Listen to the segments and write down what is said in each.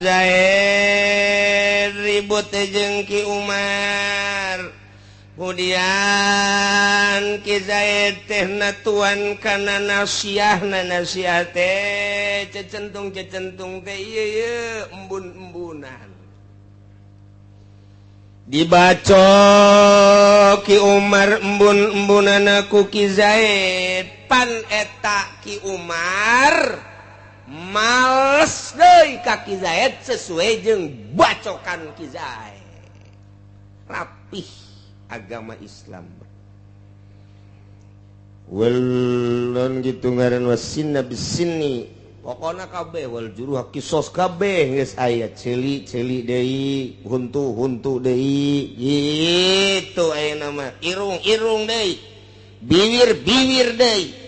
Zaid ribut jeung Ki Umar. Kemudian Ki Zaid teh natuan kana nasiahna, nasihat teh cecentung teh ieu embun-embunan. Dibaco Ki Umar embun-embunana ku Ki Zaid, pan eta Ki Umar males deui ka Ki Zaid sesuai jeung bacokan Ki Zaid. Rapih agama Islam. Welon gitu ngaran wasinna bisinni. Pokona kabeh wal juruh kisos kabeh geus aya celi deui, huntu deui. Gitu aya nama irung deui. Bibir deui.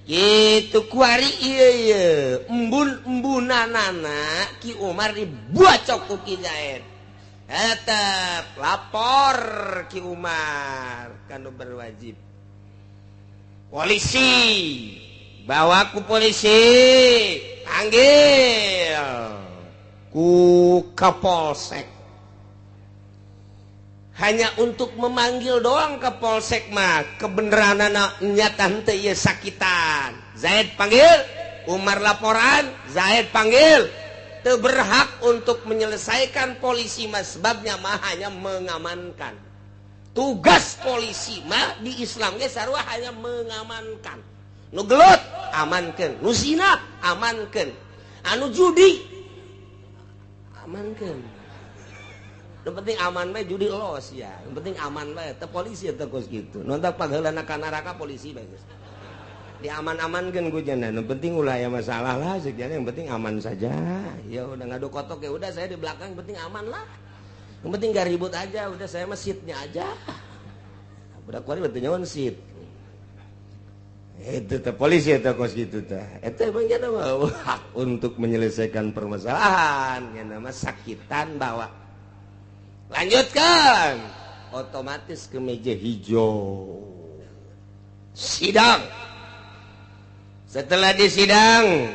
Gitu kuari ieu embun-embunanana Ki Umar dibacok ku Ki Zaid. Tetep lapor Ki Umar kanu berwajib. Polisi bawa ku polisi, panggil ku Kapolsek. Hanya untuk memanggil doang ke polsek mah kebenaranana nyata henteu ieu sakitan. Zaid panggil, Umar laporan, Zaid panggil. Teu berhak untuk menyelesaikan polisi mah sebabnya mah hanya mengamankan. Tugas polisi mah di Islam ge sarua hanya mengamankan. Nu gelut amankeun, nu zina amankeun, anu judi amankeun. Yang penting aman bae judi los ya. Yang penting aman bae teh polisi teh kos kitu. Nu tah pageulana ka neraka polisi bae geus. Diaman-amankeun ku cenah. Nu penting ulah aya masalah lah sekian, yang penting aman saja. Ya udah ngadu kotok ya udah saya di belakang, yang penting aman lah. Yang penting gak ribut aja, udah saya mah seatnya aja. Budak kuari beuteung nyawan seat. Itu teh polisi teh kos kitu teh. Eta emang nya mah hak untuk menyelesaikan permasalahan, nya nama sakitan bawa. Lanjutkan, otomatis ke meja hijau. Sidang. Setelah disidang,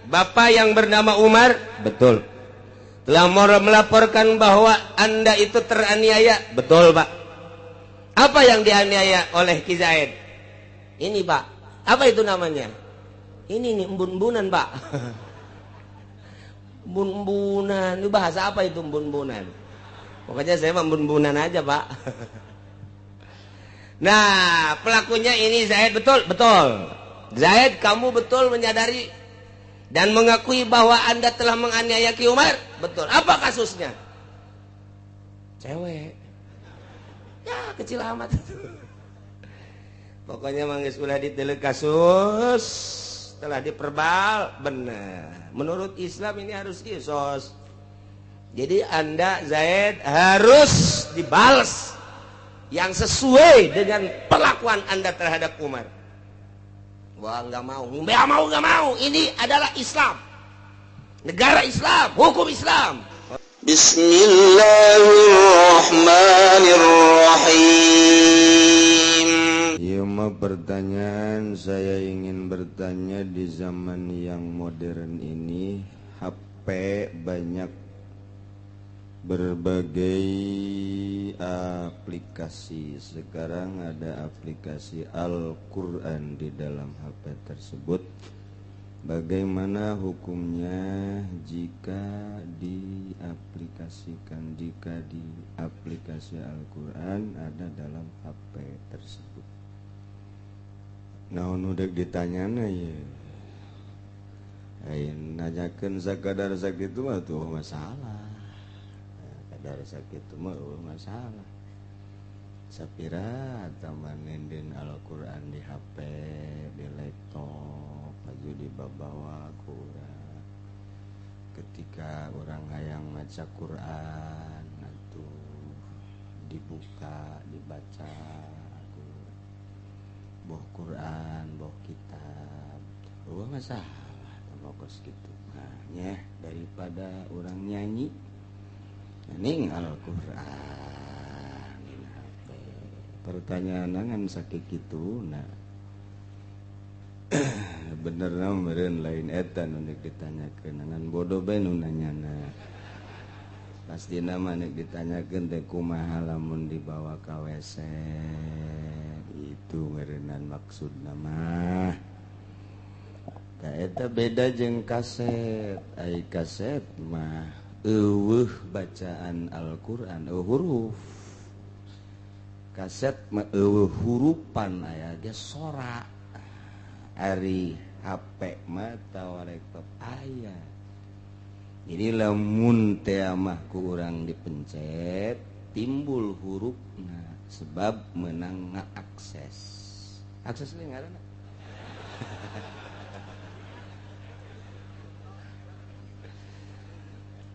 Bapak yang bernama Umar, betul, telah melaporkan bahwa Anda itu teraniaya. Betul, Pak. Apa yang dianiaya oleh Ki Zaid? Ini, Pak. Apa itu namanya? Ini nih embun-embunan, Pak. Embun-embunan. Ini bahasa apa itu embun-embunan? Pokoknya saya membun-bunan aja, Pak. Nah, pelakunya ini Zaid, betul? Betul. Zaid, kamu betul menyadari dan mengakui bahwa Anda telah menganiaya Ki Umar? Betul. Apa kasusnya? Cewek. Ya, kecil amat. Pokoknya manggis ulah diteluk kasus, telah diperbal, benar. Menurut Islam ini harus kisos. Jadi Anda Zaid harus dibalas yang sesuai dengan perlakuan Anda terhadap Umar. Wah nggak mau, nggak mau. Ini adalah Islam, negara Islam, hukum Islam. Bismillahirrahmanirrahim. Ya mah pertanyaan, saya ingin bertanya di zaman yang modern ini HP banyak berbagai aplikasi. Sekarang ada aplikasi Al-Quran di dalam HP tersebut. Bagaimana hukumnya jika di aplikasi Al-Quran ada dalam HP tersebut? Nah, udah ditanyana ya. Nanyakeun sakadar sakitu mah tuh masalah. Dari sakit mah masalah. Sapira tamanen Al-Quran di HP, di laptop, aja dibawa ku urang. Ketika orang hayang maca Quran, atuh dibuka, dibaca ku boh Quran, boh kitab. Masalah tongkos gitu. Nah, nya daripada orang nyanyi ning Al-Quran HP. Pertanyaan nangan sakit gitu. Nah bener meureun lain eta nu ditanyakeun ngan bodoh bae nu nanyana pastina mah ditanyakeun teh kumaha lamun dibawa ka WC itu meureunan maksudna mah da eta beda jeung kaset ai kaset mah eueuh bacaan Al-Qur'an huruf kaset mah eueuh hurupan aya ge sora ari HP mah tawar laptop aya jadi lamun teh mah ku urang dipencet timbul hurufna sebab menang ngaakses akses we ngaranna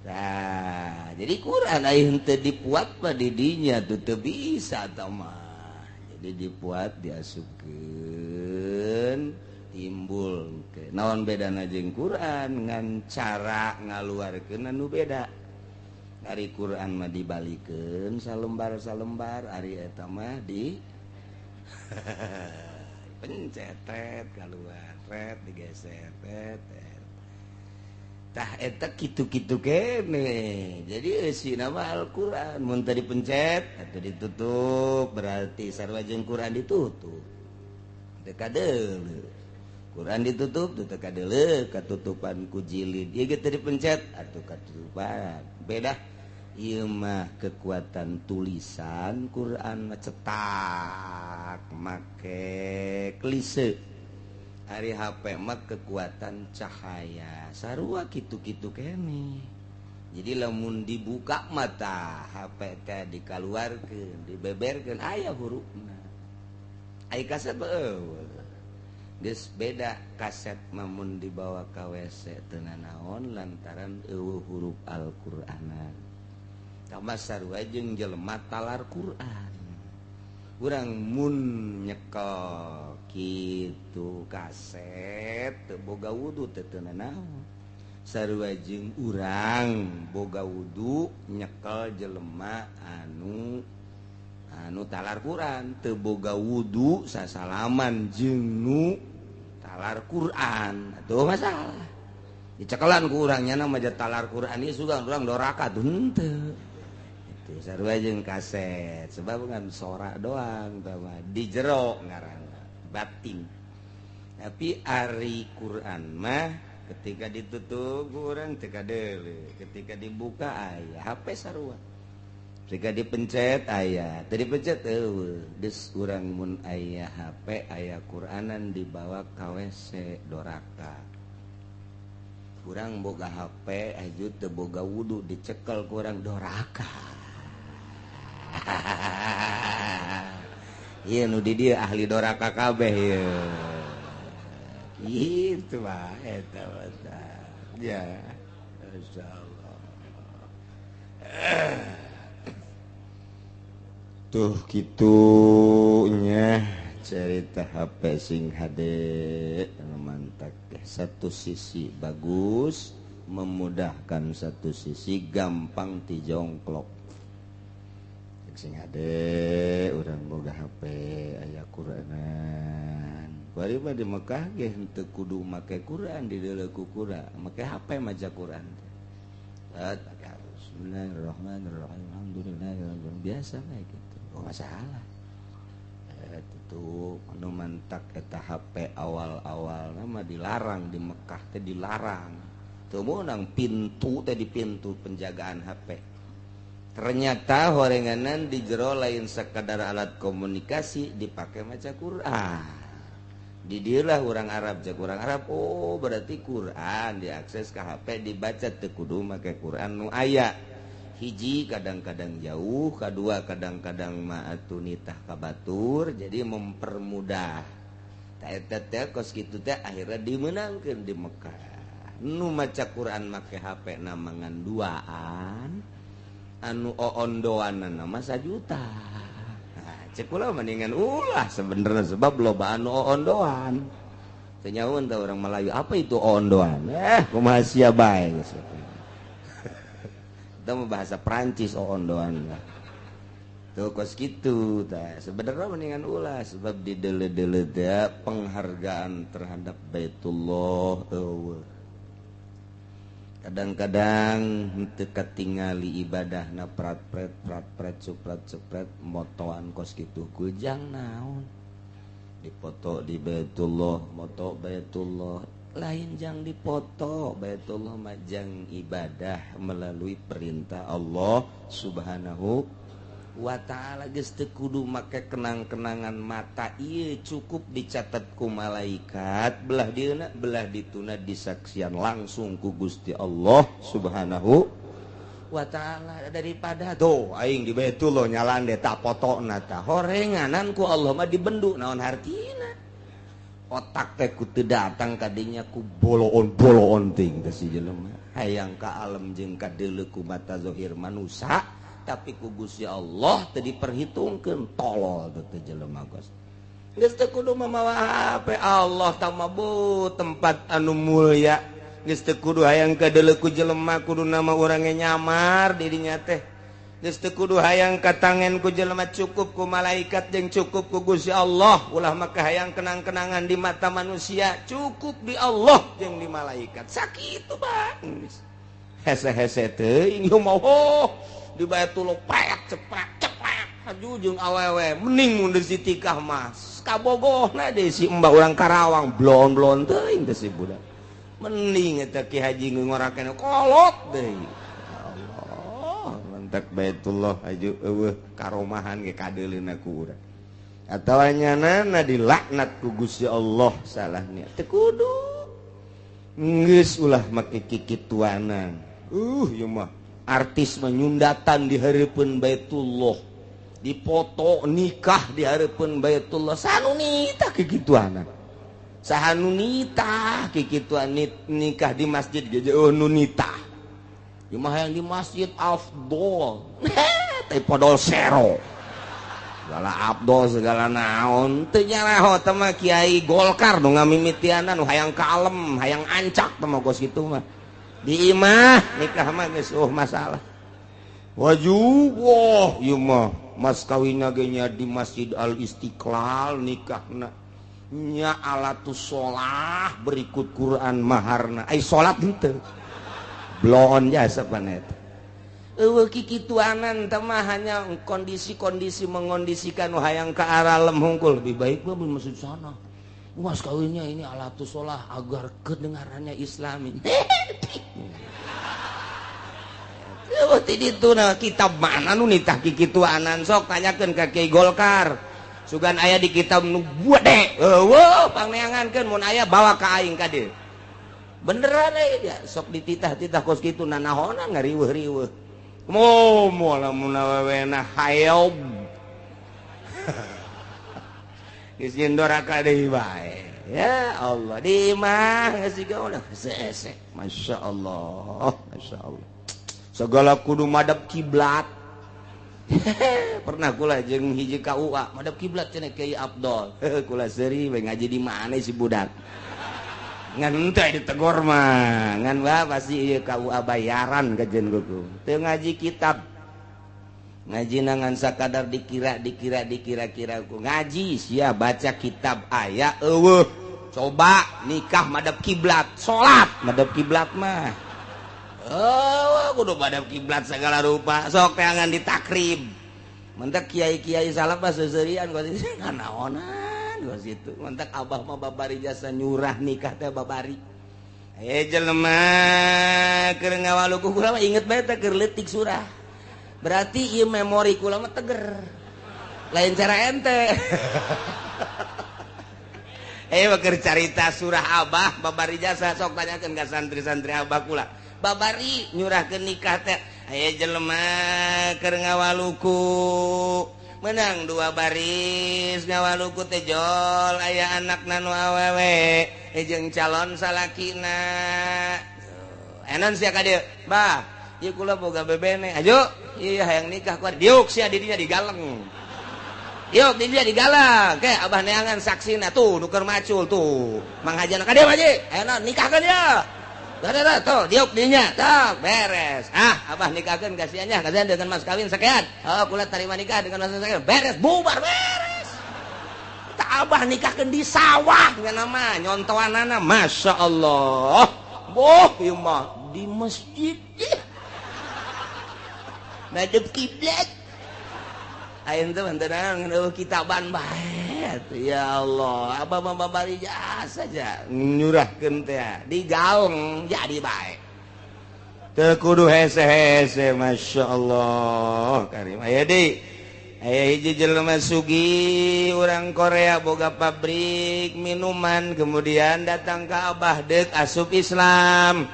nah jadi Quran aya henteu dipuat mah di dinya tuh teu bisa tah mah jadi dipuat diasupkeun timbul naon bedana jeung Quran ngan cara ngaluarkeun anu beda ari Quran mah dibalikeun salembar-salembar ari eta mah di pencet keluar digeser tah eta kitu-kitu kene jadi eusina mah Al-Qur'an mun teu dipencet atuh ditutup berarti sarua jeung Quran ditutup teu kadeuleu Quran ditutup teu kadeuleu katutupan ku jilid ieu ge teu dipencet atuh katutupan beda ieu mah kekuatan tulisan Quran mah cetak make klise ari HP mah kekuatan cahaya sarua kitu-kitu kene jadi lamun dibuka mata HP teh dikaluarkeun dibeberkeun aya hurufna ai kaset eueuh geus beda kaset mamun dibawa ka WC teu nanaon lantaran eueuh huruf Al-Qur'anan tama sarua jeung jelema talar Qur'an urang mun nyekel kitu kaset teu boga wudu teu nanaon sarua jeung urang boga wudu nyekel jelema anu talar Quran teu boga wudu sasalaman jeung nu talar Quran atuh masalah dicekelan ku urang nya mah talar Quran ieu sugan urang doraka henteu itu sarua jeung kaset sebab kan sora doang tama di jero ngaranna batin tapi ari Quran mah ketika ditutup urang teu kadeuleu ketika dibuka aya HP sarua ketika dipencet aya teu dipencet eueuh geus urang mun aya HP aya Quranan dibawa ka WC doraka urang boga HP aju teu boga wudu dicekel ku urang doraka ieu nu di dieu ahli doraka kabeh ieu itu mah eta ya insyaallah tuh kitunya cerita HP sing hade mantap satu sisi bagus memudahkan satu sisi gampang dijongklok sing hade urang boga HP aya Quranan bari mah di Mekah ge henteu kudu make Quran di deuleu ku Quran make HP maca Quran Bismillahirrahmanirrahim alhamdulillahirabbil biasa kayak gitu masalah itu anu mantak eta HP awal-awal nama dilarang di Mekah teh dilarang teu meunang pintu teh di pintu penjagaan HP ternyata horenganan di jero lain sakadar alat komunikasi dipake maca Quran di dieulah urang Arab jak urang Arab oh berarti Quran diakses ke HP dibaca teu kudu make Quran nu aya hiji kadang-kadang jauh kadua kadang-kadang ma'atu nitah kabatur jadi mempermudah ta eta teh kos kitu teh akhirnya dimenangkeun di Mekah nu maca Quran make HP namangan duaan anu oondoanna mah 1 juta nah cek ulah mendingan ulah sebenarnya sebab loba anu oondoan teu nyaun teh urang Melayu apa itu oondoan kumaha sia bae geus itu mah bahasa Prancis ondoan tuh kos gitu sebenarnya mendingan ulah sebab di dele-dele penghargaan terhadap Baitullah kadang-kadang teka tingali ibadah na prat suprat motoan kos gitu kujang naon dipoto di Baitullah moto Baitullah lain jang dipoto Baitullah majang ibadah melalui perintah Allah Subhanahu wa ta'ala geus teu kudu make kenang-kenangan mata ieu cukup dicatat ku malaikat belah dieuna belah dituna disaksian langsung ku Gusti Allah Subhanahu wa ta'ala daripada tuh aing di Baitullah nyalan de tak potona tah horenganan ku Allah mah dibendu naon hartina otak teh ku teu datang kadinya ku boloon ting teh si jelema hayang ka alam jeung ka deuleu ku mata zahir manusia tapi ku Gusti Allah teu diperhitungkeun tolol teh jelema gos geus teu kudu mamawa HP Allah tah mah tempat anu mulya geus teu kudu hayang ka deuleu ku jelema kudu nama urang nyamar dirinya teh geus teu kudu hayang ka tangen ku jelema cukup ku malaikat jeung cukup ku Gusti Allah ulah mah hayang kenang-kenangan di mata manusia cukup di Allah jeung di malaikat sakitu bang hese-hese teuing ieu mah di Baitullah cepat haju jeung awewe mending mundur si tikah mas kabogohna deui si mbak urang Karawang blon-blon teuing teh si budak mending eta Ki Haji ngorakeun kolot deui Allah mantak Baitullah haju eueuh karomahan ge kadeuleuna ku urang atawa nyanana dilaknat ku Gusti Allah salahnya teu kudu geus ulah make kikituanan ieu mah artis menyundatan di hareupeun Baitullah dipoto nikah di hareupeun Baitullah sanu nitah kikituana sahanu nitah kikituan nikah di masjid ge nu nitah ieu mah hayang di masjid afdol teh podol sero segala abdol segala naon teu nyaraho teh mah Kiai Golkar nu ngamimitianan nu hayang kalem hayang ancak teh mah kos kitu mah di imah nikah mah geus masalah wajub ieu mah mas kawinna ge nya di Masjid Al Istiqlal nikahna nya alatus sholah berikut Quran maharna ai salat henteu blon jasa panet eueuh kikituanan teh mah hanya kondisi-kondisi mengondisikan nu hayang ka arah lem hungkul lebih baik mah di masjid sana mas kawinnya ini alatus sholah agar kedengarannya islami ti ditu na kitab mana nu nitah kikituanan sok tanyakeun ka Kiai Golkar sugan aya di kitab nu gede eueuh pangneangankeun mun aya bawa ka aing ka dieu beneran ya sok dititah-titah kos kitu nanahonan ngariweuh-riweuh moal lamun awewena hayob geus nyendora ka deui bae ya Allah di imah geus digawe sesek masyaallah segala kudu madep kiblat pernah kula jeung hiji KUA madep kiblat cenah Kiai Abdol kula seuri bae ngaji di mana si budak ngan teh ditegor mah ngan pasti ieu KUA bayaran kajen kuku teu ngaji kitab ngaji nangan sakadar dikira ku ngaji sia baca kitab aya eueuh coba nikah madep kiblat salat madep kiblat mah kudu madep kiblat segala rupa sok teangan ditakrib mentek kiai-kiai salaf seuseurean gua naonan gua situ mentek abah mah babari jasa nyurah nikah teh babari jelema keur ngawaluku kula mah inget bae teh keur leutik surah berarti ieu memori kula mah teger lain cara ente keur carita surah abah babari jasa sok tanyakeun ka santri-santri abah kula babari nyurahkeun nikah teh aya jelema keur ngawaluku menang 2 baris ngawaluku teh jol aya anakna nu awewe jeung calon salakina enon sia ka dieu bah ieu kula boga bebene ajo ieu hayang nikah ku diuk sia di dinya digaleng yuk di dia digaleng ke abah neangan saksina tuh nuker macul tuh mang hajana ka dieu haji enon nikah ka dia tuh diuk dinya tuh beres. Abah nikahkeun kasihannya kasihan dengan mas kawin sekian. Kula terima nikah dengan mas sekian. Beres bubar beres. Tak abah nikahkeun di sawah dengan nama nyontoanana Masya Allah. Boh ieu mah di masjid. Madep kiblat. Ayeuna teh mantenan kitaban bae. Ya Allah, abah mah bari jasa saja nyurahkeun teh digaung jadi bae. Teu kudu hese-hese Masya Allah karim. Aya deui aya hiji jelema sugih urang Korea boga pabrik minuman kemudian datang ke abah deuk asup Islam.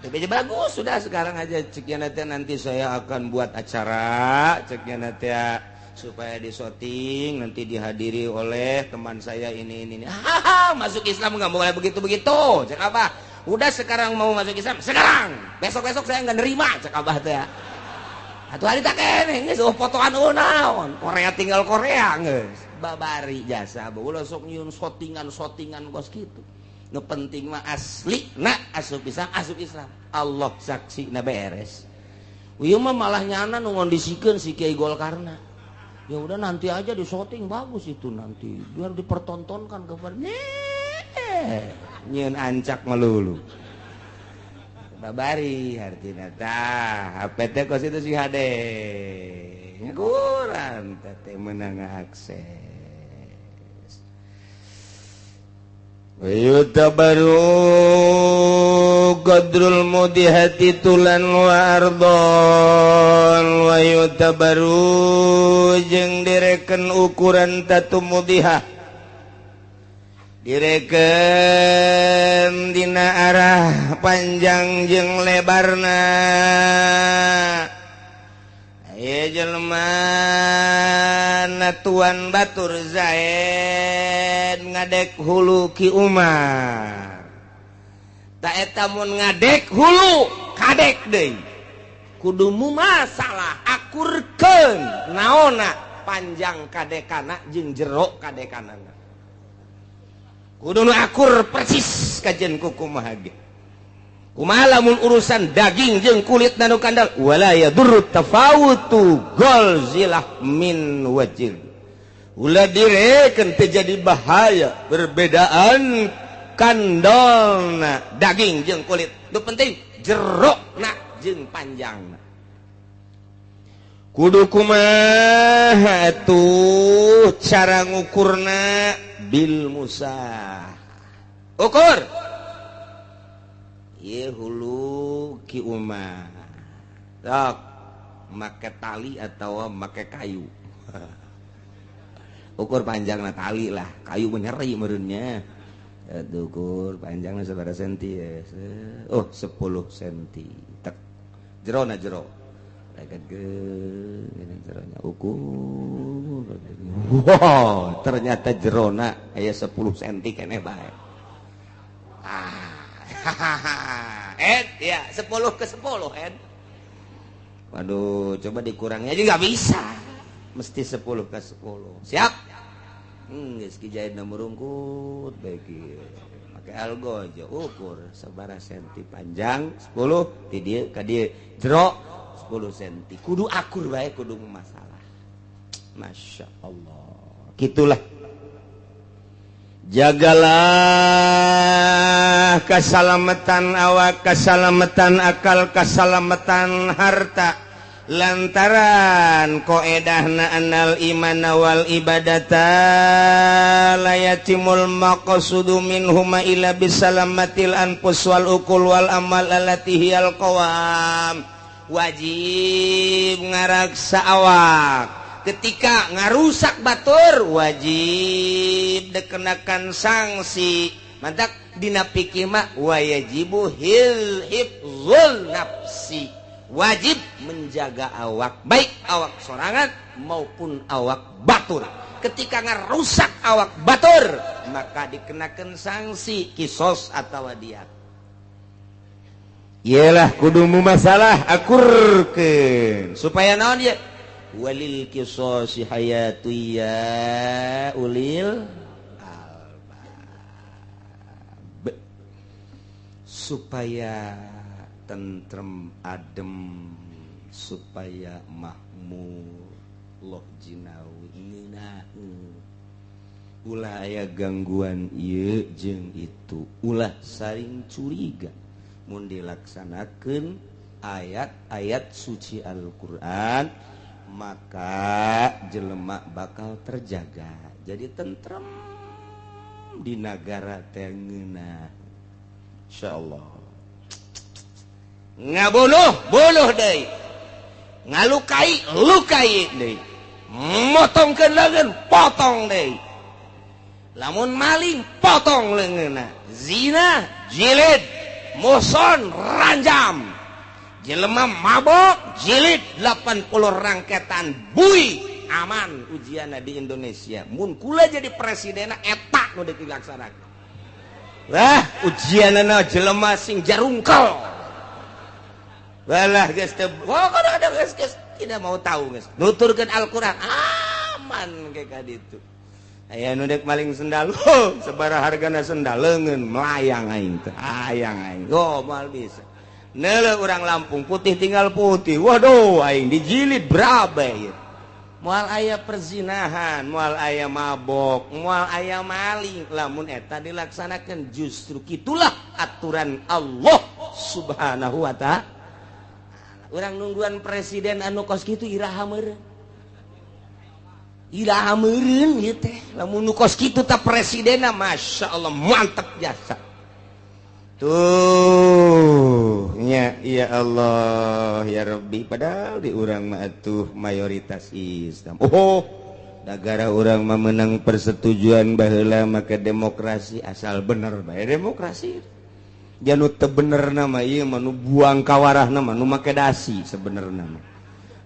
Tapi bagus sudah sekarang aja ceknya nanti saya akan buat acara ceknya nanti supaya disoting nanti dihadiri oleh teman saya ini. Masuk Islam nggak boleh begitu cek abah. Udah sekarang mau masuk Islam sekarang besok saya nggak nerima cek abah teh. Atuh hari tak kene geus fotoan naon Korea tinggal Korea geus babari jasa ulah sok nyieun sotingan bos kitu. Nu penting mah asli nak asup Islam Allah saksi na beres. Ieu mah malah nyana nu ngondisikeun si Kiai Golkarna. Ya udah nanti aja di shooting bagus itu nanti biar dipertontonkan kepada nyieun ancak melulu. Babari artina tah HP teh kos itu si HD. Kurang teh meunang akses. Yutabaru qadrul mudihati tulan wa ardon wa yutabaru jeung direken ukuran tatu mudihah direken dina arah panjang jeung lebarna. Aya jelema natuan batur Zaid ngadek hulu Ki Umar. Ta eta mun ngadek hulu kadek deui. Kudu mumasalah akurkeun naonna panjang kadekana jeung jero kadekanana. Kudu nu akur persis kajen kumaha ge. Kumaha lamun urusan daging jeung kulit nanu kandal wala yadurru tafawutu golzilah min wajil. Ulah direken teu jadi bahaya perbedaan kandalna daging jeung kulit. Nu penting jerona jeung panjangna. Kudu kumaha atuh cara ngukurna bil musah. Ukur ieu hulu Ki Umar. Sok make tali atau make kayu. Ukur panjangna tali lah, kayu menyeri meureunnya. Ukur panjangna sabaraha senti ya? 10 senti. Tek. Jerona jero. Ini jeronya ukur. Wow, ternyata jerona aya 10 senti keneh bae. Ya 10 ke 10 waduh coba dikurangi aja nggak bisa mesti 10 ke 10 siap geus Ki Jaidna murungkut baik pakai algo aja ukur sabaraha senti panjang 10 ti dieu ka dieu jero 10 senti kudu akur bae kudu masalah. Masya Allah gitulah. Jagalah keselamatan awak, keselamatan akal, keselamatan harta lantaran qaedahna anal iman wal ibadata la yatimul maqsudu minhuma illa bisalamatil anfus wal uqul wal amal allati hiyal qawam. Wajib ngaraksa awak ketika ngarusak batur wajib dikenakan sanksi. Mantap dina fikih mah wajibu hifzul nafsi. Wajib menjaga awak baik awak sorangan maupun awak batur. Ketika ngarusak awak batur maka dikenakan sanksi kisos atau diat. Iyalah kudu masalah akurkeun supaya naon ya walil qisasi hayatu ya ulil albab. supaya tentrem adem, supaya makmur loh jinawi ngeunaheun. Ulah aya gangguan ieu jeung itu, ulah saring curiga mun dilaksanakeun ayat-ayat suci Al-Qur'an, maka jelema bakal terjaga jadi tentrem di negara teh ngeunah. Insyaallah. Ngabunuh deui, ngalukai deui, motongkeun leungeun potong deui, lamun maling potong leungeunna, zina jilid, muson ranjam, jelema mabok jilid 80 rangketan, bui aman ujianna di Indonesia. Mun kula jadi presidenna eta nu dilaksanakeun. Wah, ujianna jelema sing jarungkel. Walah geus teu kadang-kadang geus tidak mau tahu geus. Nuturkeun Al-Qur'an aman ge ka ditu. Aya nu dek maling sendal, sabaraha hargana sendal leungeun melayang aing teh. Hayang aing. Moal bisa. Neuleuh urang Lampung putih tinggal putih. Waduh aing dijilid berapa ieu. Moal aya perzinahan, moal aya mabok, moal aya maling, lamun eta dilaksanakeun justru kitulah aturan Allah Subhanahu wa ta'ala. Urang nungguan presiden anu kos kitu iraha meureun. Iraha meureun ieu teh. Lamun nu kos kitu teh presidenna masyaallah mantep jasa. Tuh, nya ya Allah ya Rabbi, padahal di urang mah atuh mayoritas Islam. Oh, negara urang mah menang persetujuan baheula make demokrasi asal bener bae demokrasi. Janu teu bener nama ieu mah nu buang kawarahna mah nu make dasi sebenarna mah.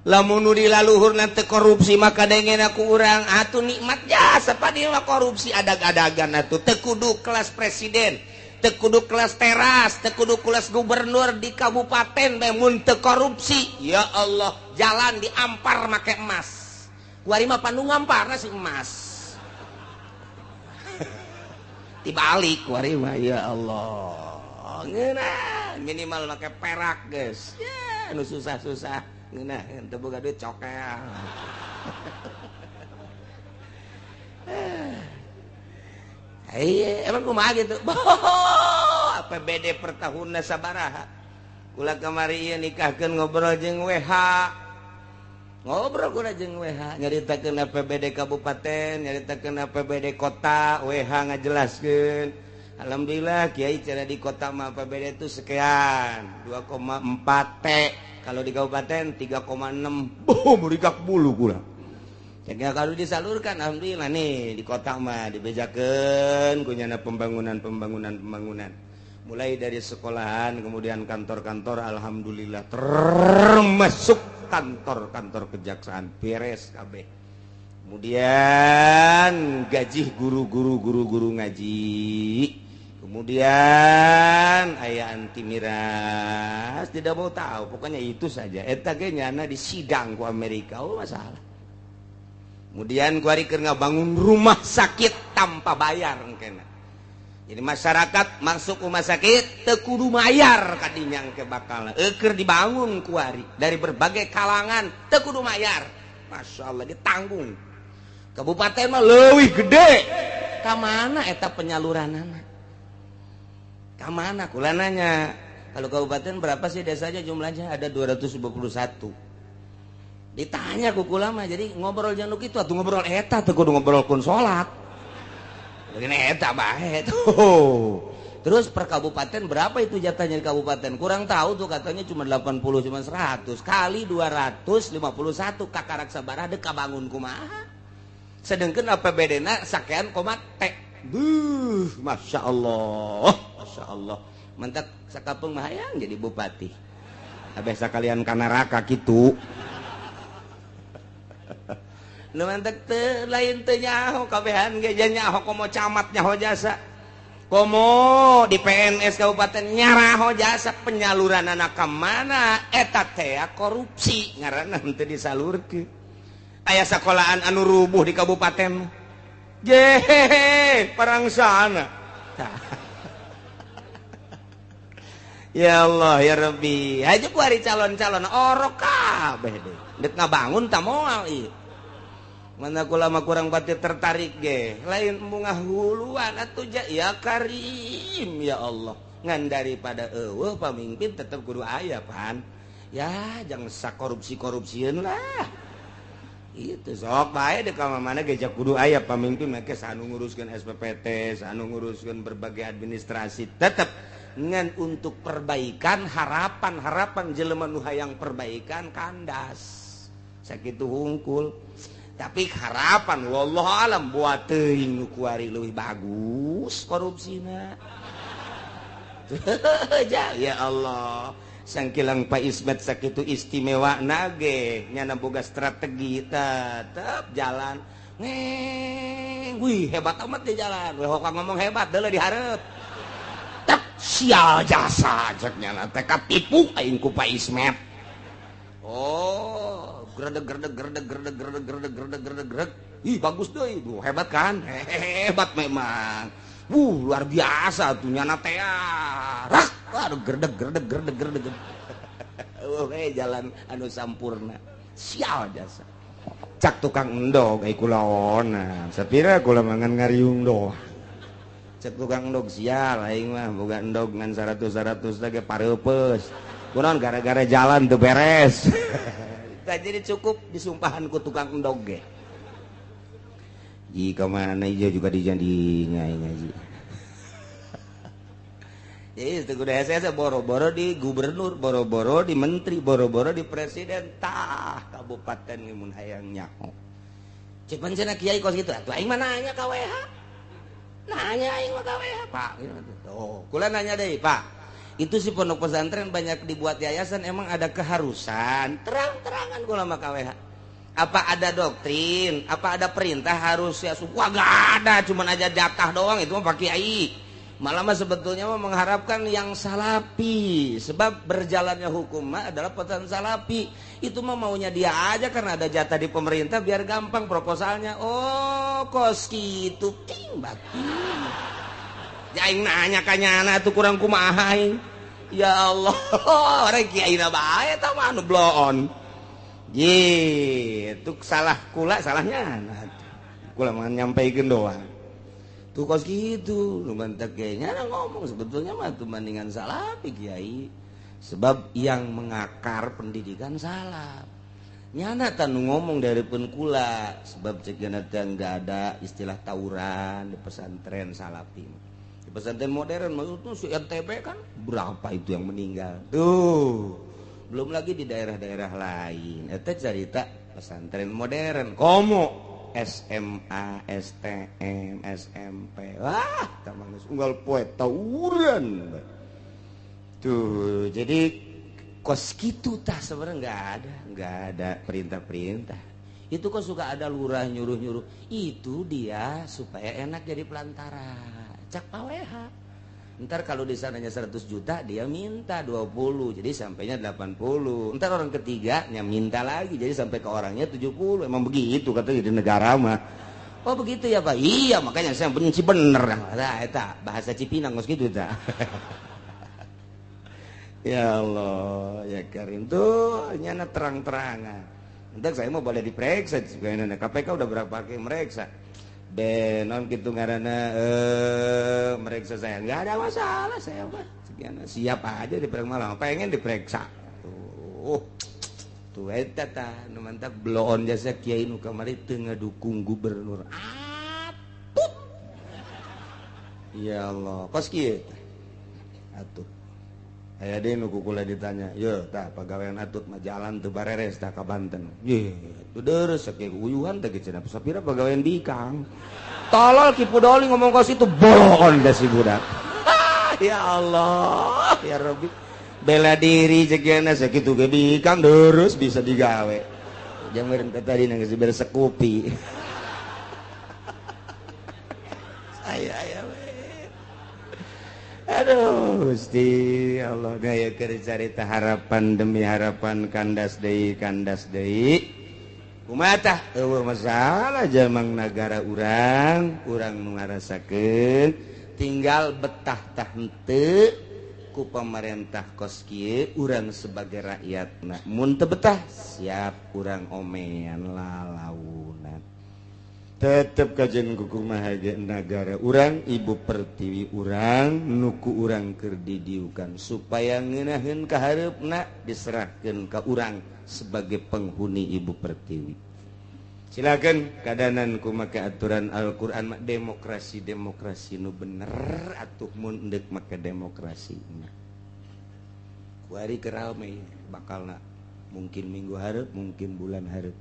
Lamun nu dilaluhurna teu korupsi maka dengena ku urang atuh nikmat jasa padieu mah korupsi adag-adagan atuh teu kudu kelas presiden, teu kudu kelas teras, teu kudu kelas gubernur di kabupaten bae mun teu korupsi. Ya Allah, jalan diampar make emas. Kuari mah panu ngamparna si emas. Tibalik kuari mah ya Allah. Ngeunah minimal make perak guys ya nu susah-susah ngeunah teu boga duit cokel. Emang kumaha gitu. APBD per tahunna sabaraha? Kula kamari ieu nikahkeun ngobrol jeung WH. Ngobrol kula jeung WH nyaritakeun APBD kabupaten, nyaritakeun APBD kota, WH ngajelaskeun. Alhamdulillah Kiai cara di kota mah APBD itu sekian 2,4 T, kalau di kabupaten 3,6. Murikak bulu kurang. Jadi kalau disalurkan alhamdulillah nih di kota mah dibejakeun kunyana pembangunan. Mulai dari sekolahan kemudian kantor-kantor alhamdulillah termasuk kantor kejaksaan beres kabeh. Kemudian gaji guru ngaji. Kemudian aya anti miras, tidak mau tahu, pokoknya itu saja. Eta ge nyana disidang ku Amerika, oh masalah. Kemudian kuari keur ngabangun rumah sakit tanpa bayar engkena. Jadi masyarakat masuk rumah sakit teu kudu mayar kadinya engke bakal. Keur dibangun kuari dari berbagai kalangan teu kudu mayar. Masyaallah ditanggung. Kabupaten mah leuwih gede. Ka mana eta penyaluranana? Ka mana? Kula nanya, kalau kabupaten berapa sih desanya jumlahnya? Ada 251. Ditanya ku kula mah, jadi ngobrol jangan kitu atuh ngobrol eta teu kudu ngobrolkeun salat. Begini eta bae tuh. Terus per kabupaten berapa itu jatahnya di kabupaten? Kurang tahu tuh katanya cuma 80 cuma 100 kali 251 kakarak sabaraha deuk kabangun kumaha? Sedengkeun APBD-na sakean koma T. Masya Allah. Mentak sakapeung mah hayang jadi bupati. Habis sakalian ka neraka kitu. Nu mentak teu lain teu nyaho kabehan ge nyaho komo camat nyaho jasa. Komo di PNS kabupaten nyaraho jasa penyaluranana ka mana? Eta teh korupsi ngaranna teu disalurkeun. Aya sekolahan anu rubuh di kabupaten jehehe perang sana Ya Allah ya Rabbi, aja ku hari calon-calon orok kabeh deh. Dek ngabangun tak moal ieu. Mana kula mah kurang pati tertarik ge. Lain bunga huluan atuh ya Karim ya Allah. Ngan daripada eueuh pamimpin tetep kudu aya pan. Ya jangan sakorupsi-korupsieun lah. Itu sok bae dek ka mana geja kudu aya pamimpin make anu nguruskeun SPPT, anu nguruskeun berbagai administrasi tetep ngan untuk perbaikan harapan jelema nu hayang perbaikan kandas sakitu hungkul tapi harapan wallahu alam buat teuing nu kuari leuwih bagus korupsina ya Allah sangkilang Pak Ismet sakitu istimewa nage nyana boga strategi tetep jalan ngeng wih hebat amat di jalan weh ngomong hebat deuleu dihareup sial jasa ceknya teka tipu aing ku Pak Ismet. Oh, gredeg. Ih, bagus deui. Hebat kan? Hebat memang. Luar biasa tuh nyana teh. Rak, aduh gredeg. Jalan anu sampurna. Sial jasa. Cak tukang endog ai kulaona. Sapira kula mangan ngariung doang. Cek tukang endog sial aing mah boga endog ngan 100 lagi pareupeus. Kunaon gara-gara jalan teu beres. Tah jadi cukup disumpahan ku tukang endog ge. Jika mana ieu juga dijanjinya ngaji. Jadi itu kudu hese boro-boro di gubernur, boro-boro di menteri, boro-boro di presiden, tah kabupaten mun hayang nyaho. Cek pancena kiai kos kitu atuh aing mah nanya ka WH. Nanya aing mah gawe Pak. Oh, kula nanya deh, Pak. Itu si pondok pesantren banyak dibuat yayasan emang ada keharusan terang-terangan kula mah KWH. Apa ada doktrin, apa ada perintah harus ya wah gak ada, cuman aja jatah doang itu mah Pak Kiai. Malah mah sebetulnya mah mengharapkan yang salapi, sebab berjalannya hukum mah adalah pesantren salapi. Itu mah maunya dia aja karena ada jatah di pemerintah biar gampang proposalnya. Oh, kos kitu ting baki. Jaing nanya kanyana tuh kurang kumaha aing. Ya Allah, orang kiai na bae tah mah anu bloon. Gitu salah kula salahnya. Kula mah nyampaikeun doang. Tuh kos gitu, lu mantek kayaknya ngomong sebetulnya mah tuh mendingan salapi kiai. Sebab yang mengakar pendidikan salaf. Nyana tanu ngomong dari penkula sebab cegana teh enggak ada istilah tawuran di pesantren salafi. Di pesantren modern maksudnya si NTB kan berapa itu yang meninggal. Tuh. Belum lagi di daerah-daerah lain. Eta cerita pesantren modern. Komo SMA, STM, SMP. Wah, tamang unggal poe tawuran. Tuh, jadi kos gitu tah sebenarnya enggak ada perintah-perintah. Itu kok suka ada lurah nyuruh-nyuruh. Itu dia supaya enak jadi pelantara. Cak paweha. Ntar kalau di sananya 100 juta dia minta 20, jadi sampainya 80. Ntar orang ketiganya minta lagi, jadi sampai ke orangnya 70. Emang begitu katanya di negara mah. Oh begitu ya Pak? Iya makanya saya benci bener. Nah, eta bahasa Cipinang ngos gitu ta. Ya Allah, ya Karim tuh nyana terang-terangan. Ntar saya mau boleh diperiksa, KPK udah berapa kali meriksa. Non gitu ngaranna meriksa saya nggak ada masalah saya mah siap aja diperiksa malah pengen diperiksa tuh eta tah nu mantap bloon jasa kiai nu kamari teu ngadukung gubernur atut ya Allah kos kieu atuh aya deui nu kukula ditanya ye tah pagawean atut mah jalan teu bareres tah ka Banten ye teu deres sakieu uyuhan teh cenah sapira pagawean di Kang tolol Kipu Doli ngomong kos itu bolon dah si budak. Ya Allah, ya Rabbi. Bela diri cekiana sakitu ge bikang terus bisa digawe. Jangan meureun ka tadi nang geus bersekupi. Saya we. Aduh, Gusti Allah gaya keur carita harapan demi harapan kandas deui. Kumatah eueuh masalah jamang nagara urang nu ngarasakeun tinggal betah tah henteu ku pamarentah koski urang sebagai rakyat mun teu betah siap urang omean lalaunan tetep kajen kukumaha ge nagara urang ibu pertiwi urang nuku urang keur didiukan supaya ngeunaheun ka hareupna diserahkeun ka urang sebagai penghuni ibu pertiwi. Silakan kadanan ku make aturan Al-Qur'an mak demokrasi nu bener atuh mun endek make demokrasi nah. Ku ari kerame bakalna mungkin minggu hareup mungkin bulan hareup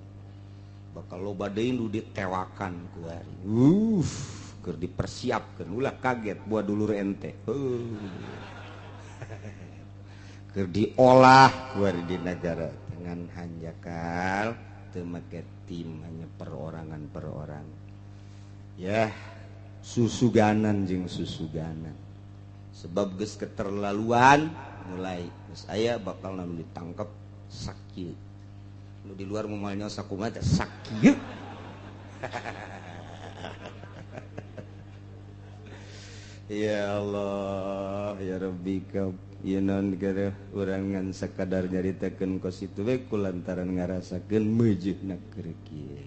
bakal loba deui nu ditewakan ku ari. Keur dipersiapkeun ulah kaget buat dulur ente. Keur diolah ku ari di negara dengan hanjakal teu make tim hanya perorangan ya susuganan jeung susuganan sebab geus keterlaluan mulai geus aya bakal nu ditangkap sakieu nu di luar moal nyosa kumaha teh sakieu ya Allah ya Rabbi ieu naon gara urang ngan sakadar nyaritakeun kos itu we kulantaran ngarasakeun meujeuhna keur kieu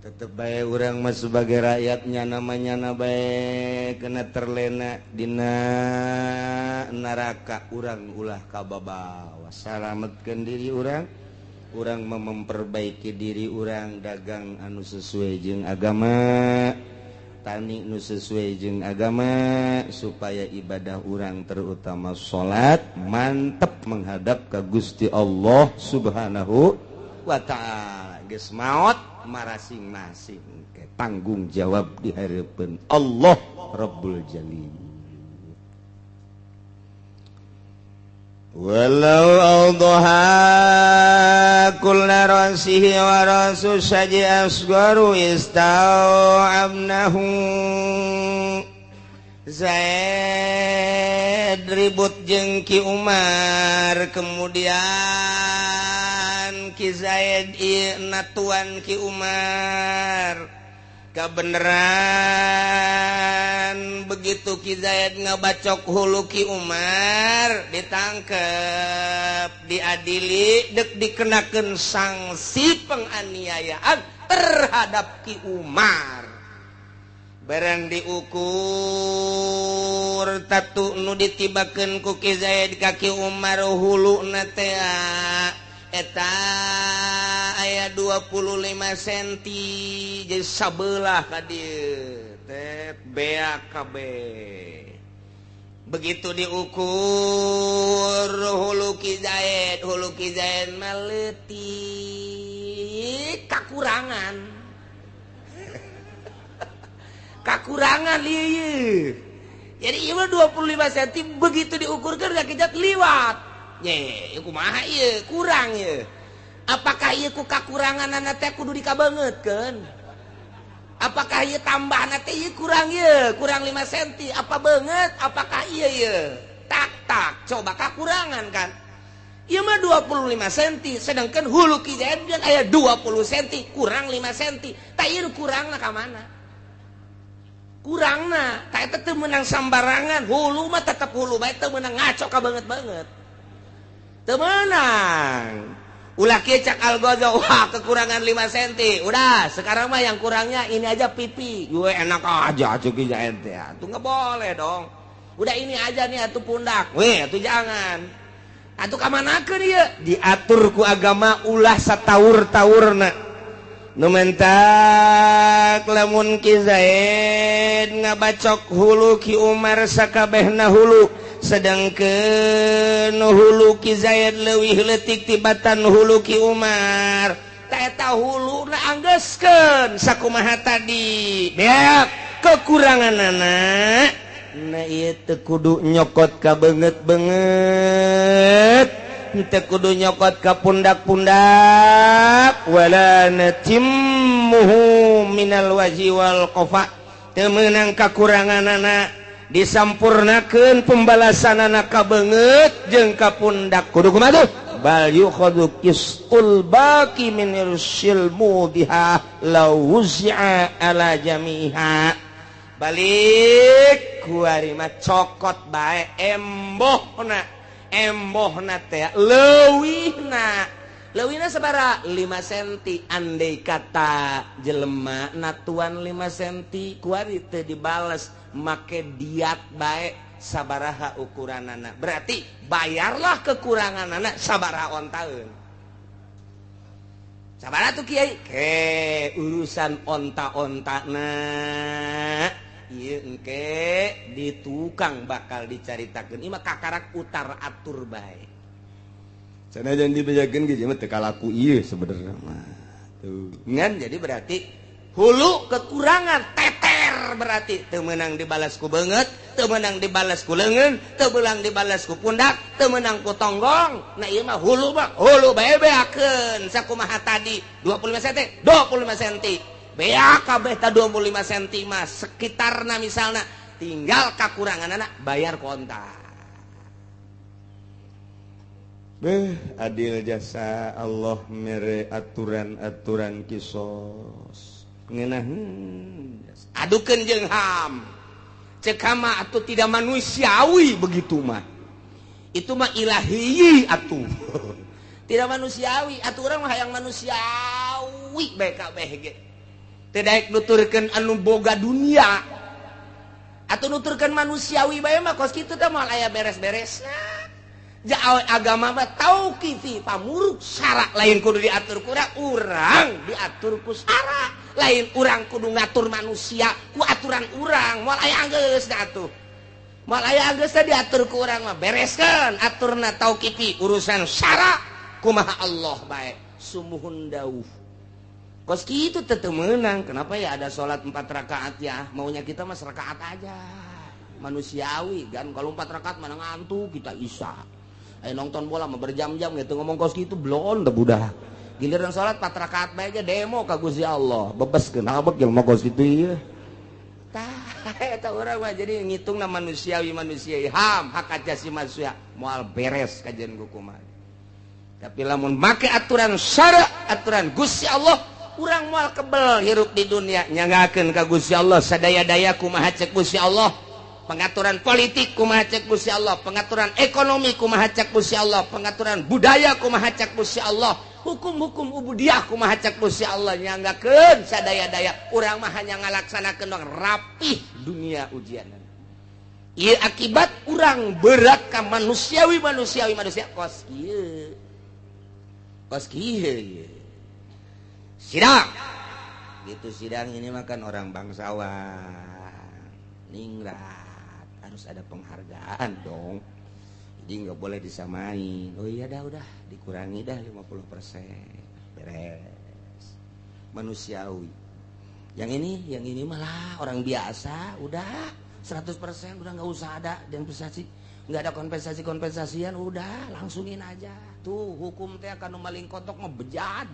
tetep bae urang mah sebagai rakyatnya namanya bae kena terlena dina neraka urang ulah kababawa salametkeun diri urang mah memperbaiki diri urang dagang anu sesuai jeung agama tani nu sesuai jeung agama supaya ibadah urang terutama salat mantep menghadap ka Gusti Allah Subhanahu wa taala geus maot marasing-masing ke tanggung jawab di hareupeun Allah Rabbul Jalil. Walau awdaha kulla rasihi wa rasu saji asgaru istau'abnahu Zaid ribut jeung Ki Umar kemudian Ki Zaid natuan Ki Umar kebeneran begitu Ki Zaid ngabacok hulu Ki Umar ditangkep diadili dek dikenakeun sanksi penganiayaan terhadap Ki Umar barang diukur tatu nu ditibakeun ku Ki Zaid ka Ki Umar huluna teh eta aya 25 cm jadi sabelah ka dieu teh BAKB begitu diukur hulu Ki Zaid mah leutik kakurangan ieu jadi ieu 25 cm begitu diukurkeun ka Ki Zaid liwat ye kumaha ieu kurang ye apakah ieu ku kakuranganna teh kudu dikabangetkeun apakah ieu tambahna teh ieu kurang 5 cm apa beungeut apakah ieu tak coba kakurangan kan ieu mah 25 cm sedangkan hulu Ki Zaid aya 20 cm kurang 5 cm tah ieu kurangna ka mana kurangna tah eta teu meunang sambarangan hulu mah tetep hulu bae teu meunang ngaco ka banget temenang ulah kecak Al-Ghazali wah kekurangan 5 cm udah sekarang mah yang kurangnya ini aja pipi gue enak aja Ki Zaid ya tuh nggak boleh dong udah ini aja nih atuh pundak weh atuh jangan atuh kamanakeun ieu diatur ku agama ulah sataur-taurna nu mentak lamun Ki Zaid ngabacok hulu Ki Umar sakabehna hulu sedangkeun hulu Ki Zaid leuwih leutik tibatan hulu Ki Umar ta eta huluna anggeuskeun sakumaha tadi beak kekuranganana na ieu teu kudu nyokot ka beungeut teu kudu nyokot ka pundak-pundak wala natimmuhu minal wajhi wal qafa teu meunang kakuranganana disampurnakeun pembalasanana ka beungeut jeung ka pundak kudu kumaha tuh bal yukhadhu qistul baqi min irsil mudiha law wuz'a ala jamiha balik kuari mah cokot bae embohna teh leuwihna sabaraha 5 cm andai kata jelema natuan 5 cm kuari teu dibales make diat bae sabaraha ukuranana berarti bayarlah kekuranganana sabaraha ontaeun sabaraha tuh kiai ke urusan onta-ontana ieu engke di tukang bakal dicaritakeun ieu mah kakarak utar atur bae sanajan dibejakeun ge mah teu kalaku ieu sebenarnya mah tuh ngan jadi berarti hulu kekurangan teter berarti teu meunang dibalas ku beungeut teu meunang dibalas ku leungeun teu meunang dibalas ku pundak teu meunang ku tonggong nah ieu mah hulu bae beakeun sakumaha tadi 25 cm 25 cm beak kabeh ta 25 cm mah sekitarna misalna tinggal kakuranganana bayar kontak adil jasa Allah mere aturan-aturan kisos ngeunaheun adukeun jeung ham cek hama atuh tidak manusiawi begitu mah itu mah ilahi atuh tidak manusiawi atuh urang mah hayang manusiawi bae kabeh ge teu daek nuturkeun anu boga dunia atuh nuturkeun manusiawi bae mah kos kitu teh moal aya beres-beresna Jawa agama mah tauqifi pamuruk syara lain kudu diatur kurang urang diatur ku syara lain urang kudu ngatur manusia ku aturan urang moal aya anggeusna atuh moal aya anggeusna diatur ku urang mah bereskeun aturna tauqifi urusan syara kumaha Allah bae sumuhun dauh kos kitu teu meunang kenapa ya ada salat 4 rakaat ya maunya kita mah serakaat aja manusiawi kan kalau 4 rakaat mana ngantuk kita isya nonton bola mah berjam-jam gitu ngomong kos gitu belum teh budak giliran salat 4 rakaat bae ge demo ka Gusti Allah bebeskeun habek jelema kos kitu ieu tah eta urang mah jadi ngitungna manusiawi ham hak asasi manusia moal beres kajian kumaha tapi lamun make aturan syara aturan Gusti Allah urang moal kebel hirup di dunia nyanggakeun ka Gusti Allah sadaya-daya kumaha cek Gusti Allah pengaturan politik kumaha cek Gusti Allah pengaturan ekonomi kumaha cek Gusti Allah pengaturan budaya kumaha cek Gusti Allah hukum-hukum ubudiyah kumaha cek Gusti Allah nyanggakeun sadaya-daya urang mah hanya ngalaksanakeun doang rapih dunia ujianan ieu akibat urang berat ka manusia kos kieu sidang gitu sidang ini makan orang bangsawan ningrat harus ada penghargaan dong jadi nggak boleh disamain oh iya dah udah dikurangi dah 50% beres manusiawi yang ini malah orang biasa udah 100% udah nggak usah ada dan prestasi nggak ada kompensasian udah langsungin aja tuh hukum teh akan maling kotok mah bejat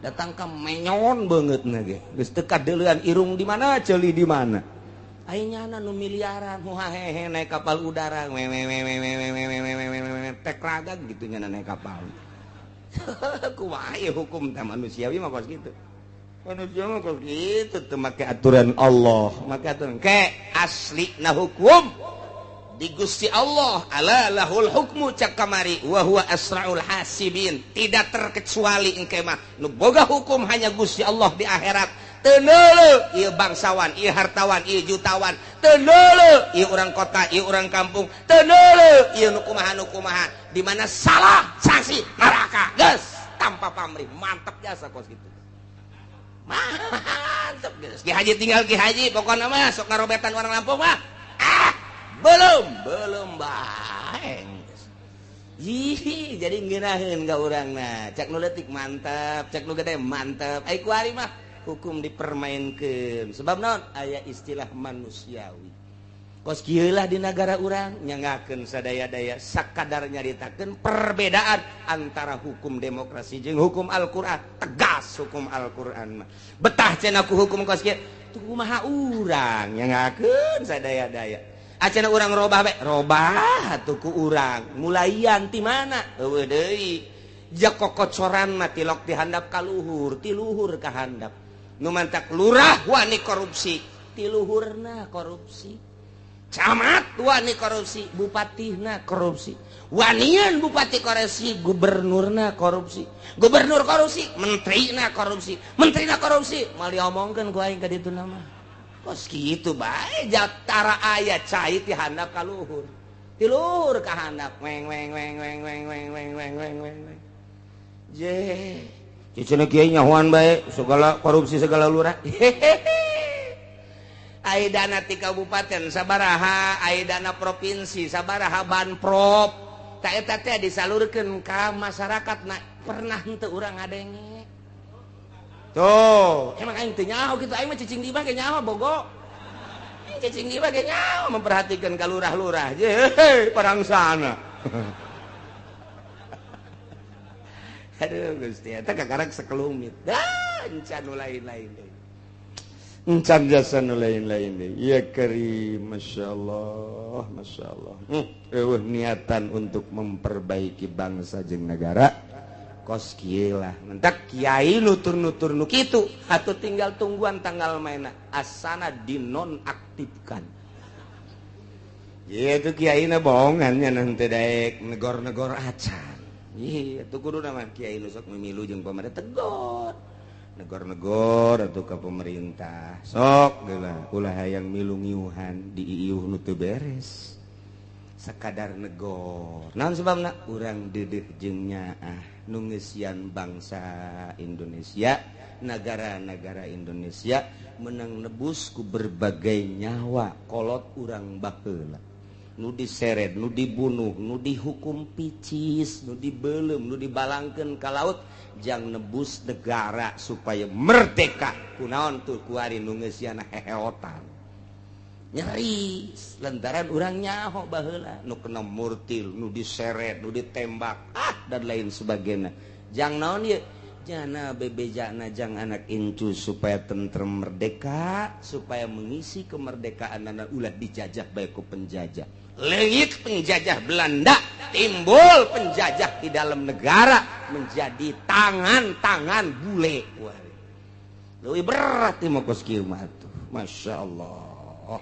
datang ke menyon banget nage geus teu kadeulean irung di mana ceuli di mana ayeuna nu miliaran hehe naik kapal udara tek ragag gitu nya naik kapal kumaha ieu hukum teh manusiawi mah kos kitu manusia mah kos kitu teu make aturan Allah make aturan ke aslina hukum di Gusti Allah ala lahul hukmu cak kamari wa huwa asraul hasibin tidak terkecuali engke mah nu boga hukum hanya Gusti Allah di akhirat teu neuleuh ieu bangsawan ieu hartawan ieu jutawan teu neuleuh ieu urang kota ieu urang kampung teu neuleuh ieu nu kumaha di mana salah sanksi neraka geus tanpa pamrih mantap jasa kos kitu mantap geus Ki Haji tinggal Ki Haji pokona mah sok ngarobetan orang Lampung mah belum baeng jadi ngeunaheun ka urangna cak nu leutik mantap cak nu gede mantap ai kuari mah hukum dipermainkeun sebab naon aya istilah manusiawi kos kieu lah di negara urang nyangakeun sadaya-daya sakadar nyaritakeun perbedaan antara hukum demokrasi jeung hukum Al-Qur'an tegas hukum Al-Qur'an mah betah cenah ku hukum kos kieu tuh kumaha urang nyangakeun sadaya-daya acana urang robah be robah tuku urang mulaian ti mana eueuh deui jak kokocoran mah tilok dihandap ka luhur ti luhur ka handap nu mantak lurah wani korupsi tiluhurna korupsi camat wani korupsi bupatihna korupsi wanian bupati korupsi gubernurna korupsi gubernur korupsi menterina korupsi menterina korupsi mal diomongkeun ku aing ka ditu nama kos kitu bae jatara aya cai ti handap ka luhur ti luhur ka handap weng weng weng weng weng weng weng weng weng weng je cicina kiai nyahoan bae segala korupsi segala lurah aya dana ti kabupaten sabaraha aya dana provinsi sabaraha banprop ta eta teh disalurkeun ka masyarakat pernah henteu urang ngadenge tuh emang aing teu nyaho kitu aing mah cicing di bage nyaho bogo cicing di bage nyaho memperhatikan ka lurah-lurah je parangsana aduh Gusti eta kakarek sakelumit encan nu lain-lain encan jasa nu lain-lain deui ya karim masyaallah masyaallah eueuh niatan untuk memperbaiki bangsa jeung negara kos kieu lah mentak kiai nutur-nutur nu kitu atuh tinggal tungguan tanggal mainna asana dinonaktifkan ieu tuh kiaina bohongan nya teu daek negor-negor acan ieu tuh kudu nama kiai nu sok memilu jeung pamarentah tegur negor-negor atau ke pemerintah sok geula ulah hayang milu ngiuhan diiuh nu teu beres sakadar negor naon sebabna urang deudeuh jeung nyaah nu ngeusian bangsa Indonesia negara-negara Indonesia menang nebus ku berbagai nyawa kolot urang baheula nu diseret nu dibunuh nu dihukum picis nu dibeulem nu dibalangkeun ka laut jang nebus negara supaya merdeka kunaon tuh kuari nu ngeusiana heheotan nyaris lantaran urang nyaho baheula nu kena murtil nu diseret nu ditembak dan lain sebagainya jang naon ieu jana bebejana jang anak incu supaya tentrem merdeka supaya mengisi kemerdekaan ulah dijajah bae ku penjajah leungit penjajah Belanda timbul penjajah di dalam negara menjadi tangan-tangan bule leuwih berat ti mah kos kieu mah tuh masyaallah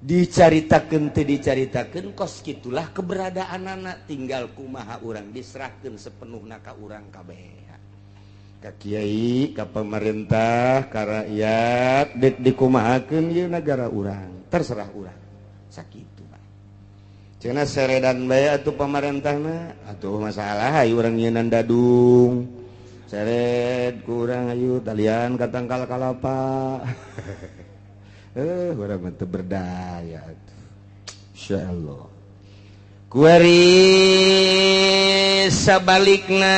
dicaritakeun teu dicaritakeun kos kitulah keberadaan anak tinggal kumaha urang diserahkeun sepenuhna ka urang kabeh ka kiai ka pemerintah ka rakyat dek dikumahakeun ieu negara urang terserah urang sakitu cenah seredan bae atuh pamarentahna atuh masalah hayu urang nyieunnan dadung seret ku urang ayu talian ka tangkal kalapa urang mah teu berdaya atuh insyaallah kuari sabalikna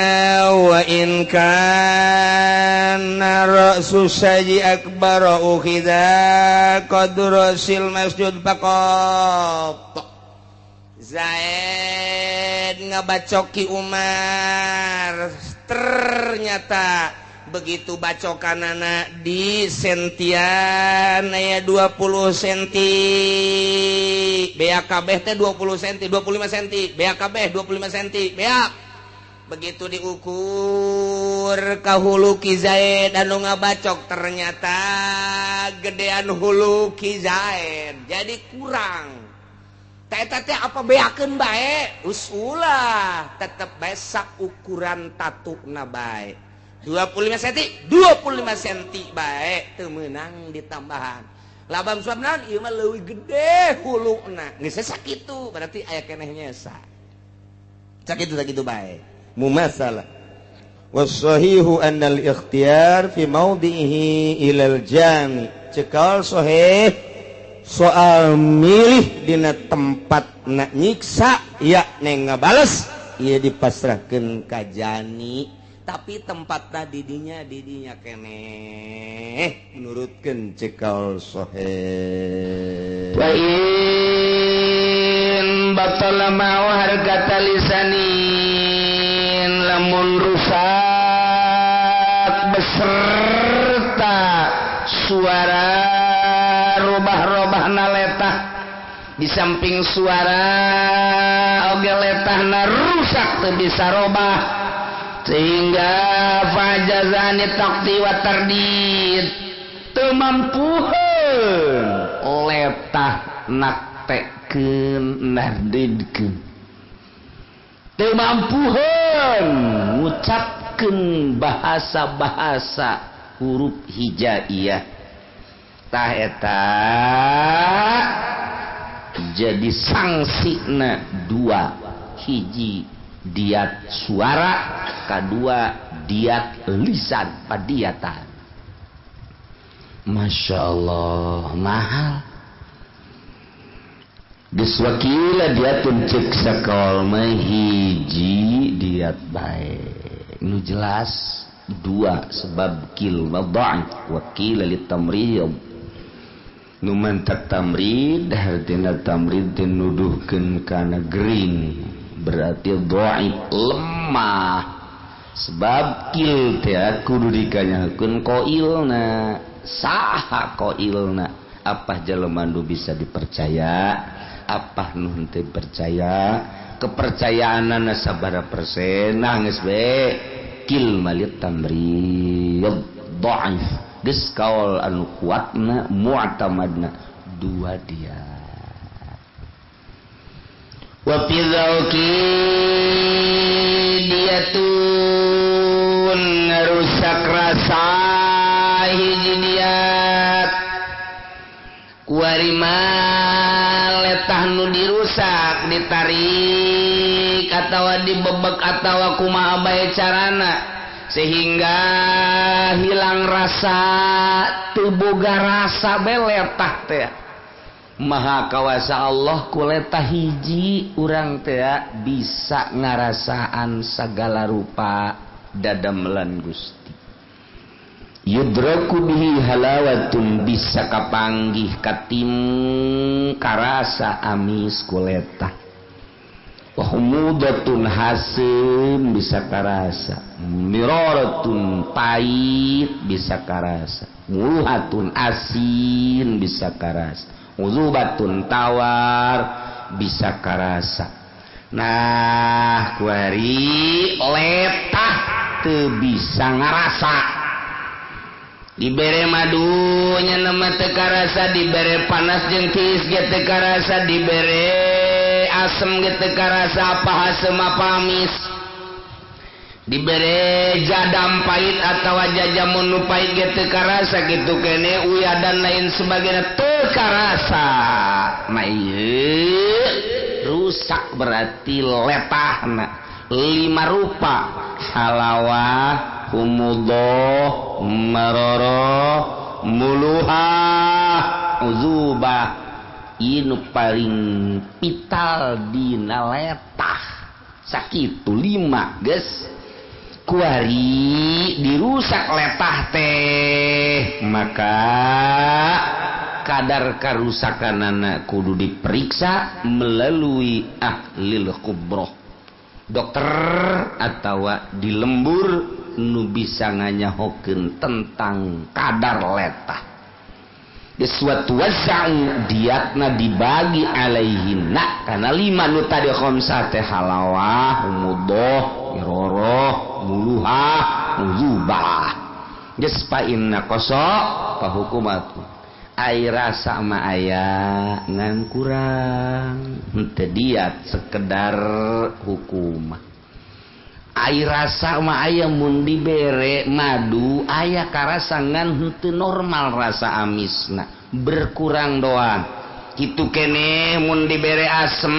wa in kana ra'su saji akbar ukhidha qadrusil masjid faqat Zaid ngabacoki Umar ternyata begitu bacokanana di sentian aya 20 senti beak kabeh teh 20 senti 25 senti beak kabeh 25 senti beak begitu diukur ka hulu Ki Zaid anu ngabacok ternyata gedean hulu Ki Zaid jadi kurang teh apa beakeun bae usulah tetep bae sak ukuran tatukna bae 25 cm 25 cm bae teu meunang ditambahan labam suapna ieu mah leuwih gede huluna geus sakitu berarti aya keneh nyesa sakitu bae mumasalah was-sahihu annal ikhtiyar fi maudhihi ilal jami cekal sahih soal milih dina tempat nak nyiksa ya neng ngabales ia dipasrahkeun ka jani tapi tempatna didinya keneh menurutkeun cekal sahih wa in batala ma harkata lisanin lamun rusak beserta suara robah-robahna letah di samping suara oge letahna rusak teu bisa robah sehingga fajazani taqti wa tardid teu mampu letah naktekeun nardidkeun teu mampuheun ngucapkeun bahasa-bahasa huruf hijaiyah tah eta jadi sangsina dua, hiji diat suara, kedua diat lisan padiatan. Masya Allah mahal. Diswakila diatun cek sakol hiji diat baik. Nu jelas dua sebab kil wada'if wakila litamriyad. Nu mantak tamrid hartina tamrid dinuduhkeun kana gering berarti dhaif lemah sebab kil teh kudu dikanyakeun qailna saha qailna apa jelema nu bisa dipercaya apa nu henteu percaya kepercayaanna sabaraha persen geus we kil malit tamrid dhaif geus kaul anu kuatna mu'tamadna dua dia wa fi zauqi diatun rusak rasa hiji diat kuarima letah nu dirusak ditarik atawa dibebek atawa kumaha bae carana sehingga hilang rasa tuboga rasa beletah teh maha kawasa Allah kuletah hiji urang teh bisa ngarasaan segala rupa dadamelan Gusti yudraku bihi halawatun bisa kapanggih katim karasa amis kuletah wahumudatun hasim bisa karasa miroratun pahit bisa karasa muluhatun asin bisa karasa uzubatun tawar bisa karasa nah kuari letah teu bisa ngarasa dibere madunya nama teu karasa dibere panas jeung tiis ge teu karasa dibere asem gitu karasa apa hasem apa amis dibere jadam pahit atau jajamun nu pahit gitu karasa gitu kene uya dan lain sebagainya teu karasa nah ieu rusak berarti letahna 5 rupa halawah humudoh maroroh muluhah uzubah inu paling pital dina letah sakitu 5 geus kuari dirusak letah teh maka kadar karusakanana kudu diperiksa melalui ahlil kubroh dokter atawa di lembur nu bisa nganyahokeun tentang kadar letah suatu wasa'u diatna dibagi alaihinna karena 5 nu tadi khamsah teh halawah umudoh iroroh muluhah uzubah geus pa inna qoso pahukumatu ai rasa ma aya ngan kurang henteu diat sekedar hukum ai rasa ma aya mun dibere madu aya karasa ngan henteu normal rasa amisna berkurang doang kitu kene mun dibere asem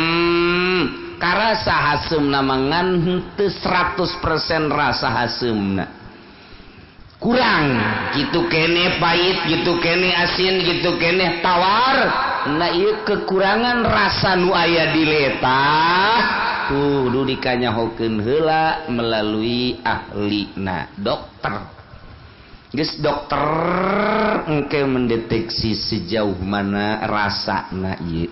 karasa haseumna ngan henteu 100% rasa haseumna kurang gitu kene pahit gitu kene asin gitu kene tawar nah ieu kekurangan rasa nu aya di letah kudu dikanyahokeun heula melalui ahlina dokter geus dokter engke mendeteksi sejauh mana rasana ieu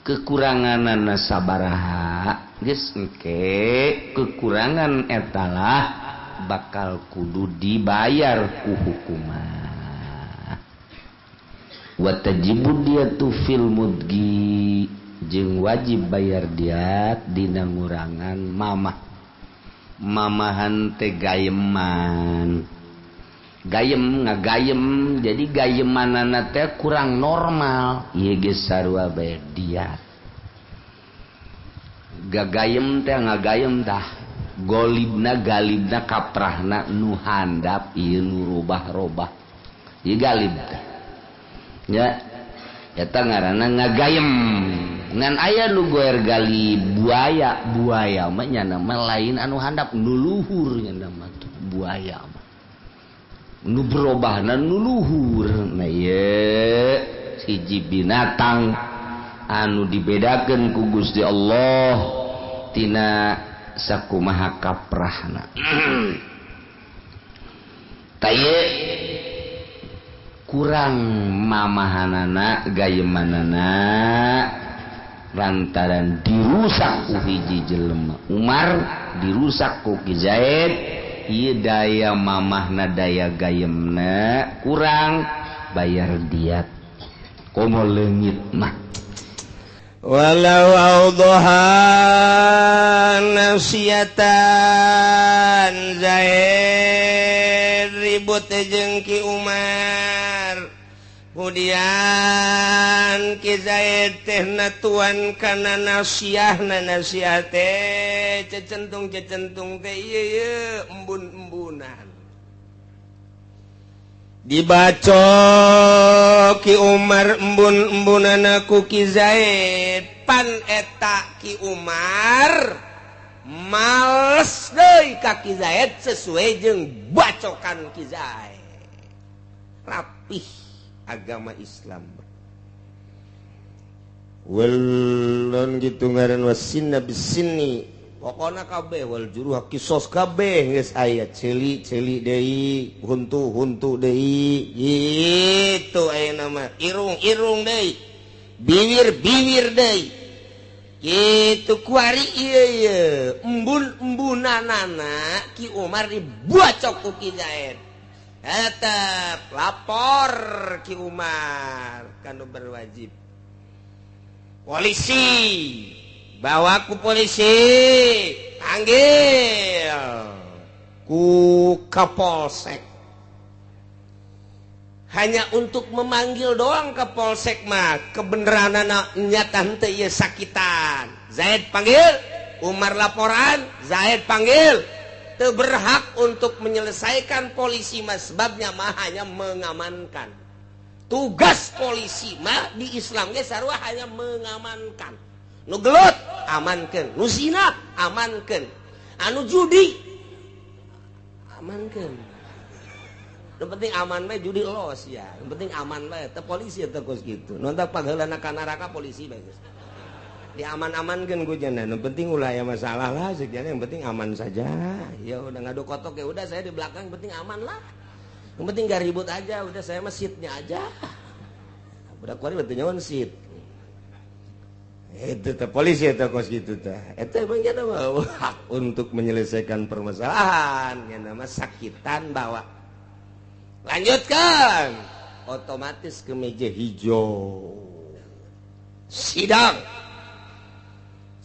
kekuranganana sabaraha geus engke kekurangan etalah bakal kudu dibayar ku hukumah wa tajibu diatu fil mudgi jeung wajib bayar diat dina ngurangan mamahan teh gayeman gayem ngagayem jadi gayemanana teh kurang normal ieu geus sarua bae diat gagayem teh ngagayem tah golibna galibna kaprahna nu handap ieu nu robah-robah ieu galib ya eta ngaranna ngagayem ngan aya nu goer galib buaya mah nya nama lain anu handap nu luhur nya nama buaya nu berubahna nu luhur nah ieu hiji binatang anu dibedakeun ku Gusti Allah tina sakumaha kaprahna taya kurang mamahanana gayemanana lantaran dirusak ku hiji jelema Umar dirusak ku Ki Zaid ieu daya mamahna daya gayemna kurang bayar diat komo leungit mah walau awdaha nasiatan Zaid ribut jeung Ki Umar kemudian Ki Zaid teh natuan kana nasiahna nasihat teh cecentung teh ieu embun-embunan dibaco Ki Umar embun-embunana ku Ki Zaid pan eta Ki Umar males deui ka Ki Zaid sesuai jeung bacokan Ki Zaid rapih agama Islam welon gitu ngaran wasinna bisinni pokona kabeh wal juruh kisos kabeh geus aya ceuli deui huntu deui gitu aya nama irung deui bibir deui gitu kuari ieu embun-embunanana Ki Umar dibacok ku Ki Zaid tetap lapor Ki Umar kanu berwajib polisi bawa ku polisi panggil ku Kapolsek hanya untuk memanggil doang Kapolsek mah kebenaranana nyata henteu ieu sakitan Zaid panggil Umar laporan Zaid panggil teu berhak untuk menyelesaikan polisi mah sebabnya mah hanya mengamankan tugas polisi mah di Islam ge sarua hanya mengamankan nu gelut amankeun nu zina amankeun anu judi amankeun nu penting aman bae judi los ya nu penting aman bae teh polisi teh kos kitu nu tah pagheulana ka neraka polisi bae diaman-amankeun ku cenah nu penting ulah aya masalah lah sekian yang penting aman saja ya udah ngadu kotok ya udah saya di belakang yang penting aman lah yang penting gak ribut aja udah saya mah seatnya aja budak kuari beuteung nyaon seat itu teh polisi eta kos kitu teh eta emang nya mah hak untuk menyelesaikan permasalahan nya nama sakitan bawa lanjutkan otomatis ke meja hijau sidang.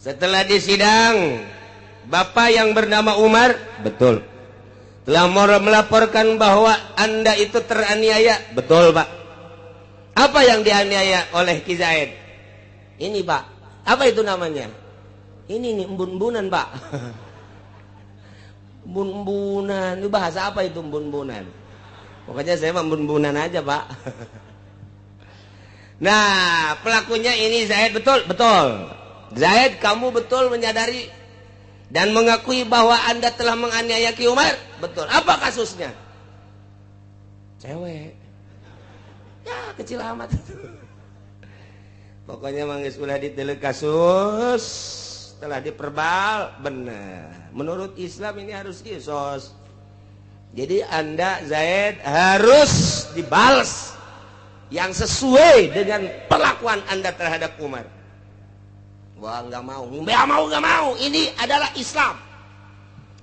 Setelah disidang, Bapak yang bernama Umar, betul, telah melaporkan bahwa Anda itu teraniaya, betul Pak. Apa yang dianiaya oleh Ki Zaid? Ini Pak, apa itu namanya? Ini nih embun-embunan Pak. Embun-embunan, itu bahasa apa itu embun-embunan? Pokoknya saya embun-embunan aja Pak. Nah, pelakunya ini Zaid, betul, betul. Zaid, kamu betul menyadari dan mengakui bahwa Anda telah menganiaya Ki Umar? Betul. Apa kasusnya? Cewek. Ya, kecil amat itu. Pokoknya manggis ulah diteluk kasus, telah diperbal, benar. Menurut Islam ini harus kisos. Jadi Anda, Zaid, harus dibalas yang sesuai dengan perlakuan Anda terhadap Umar. Wah, nggak mau. Ini adalah Islam,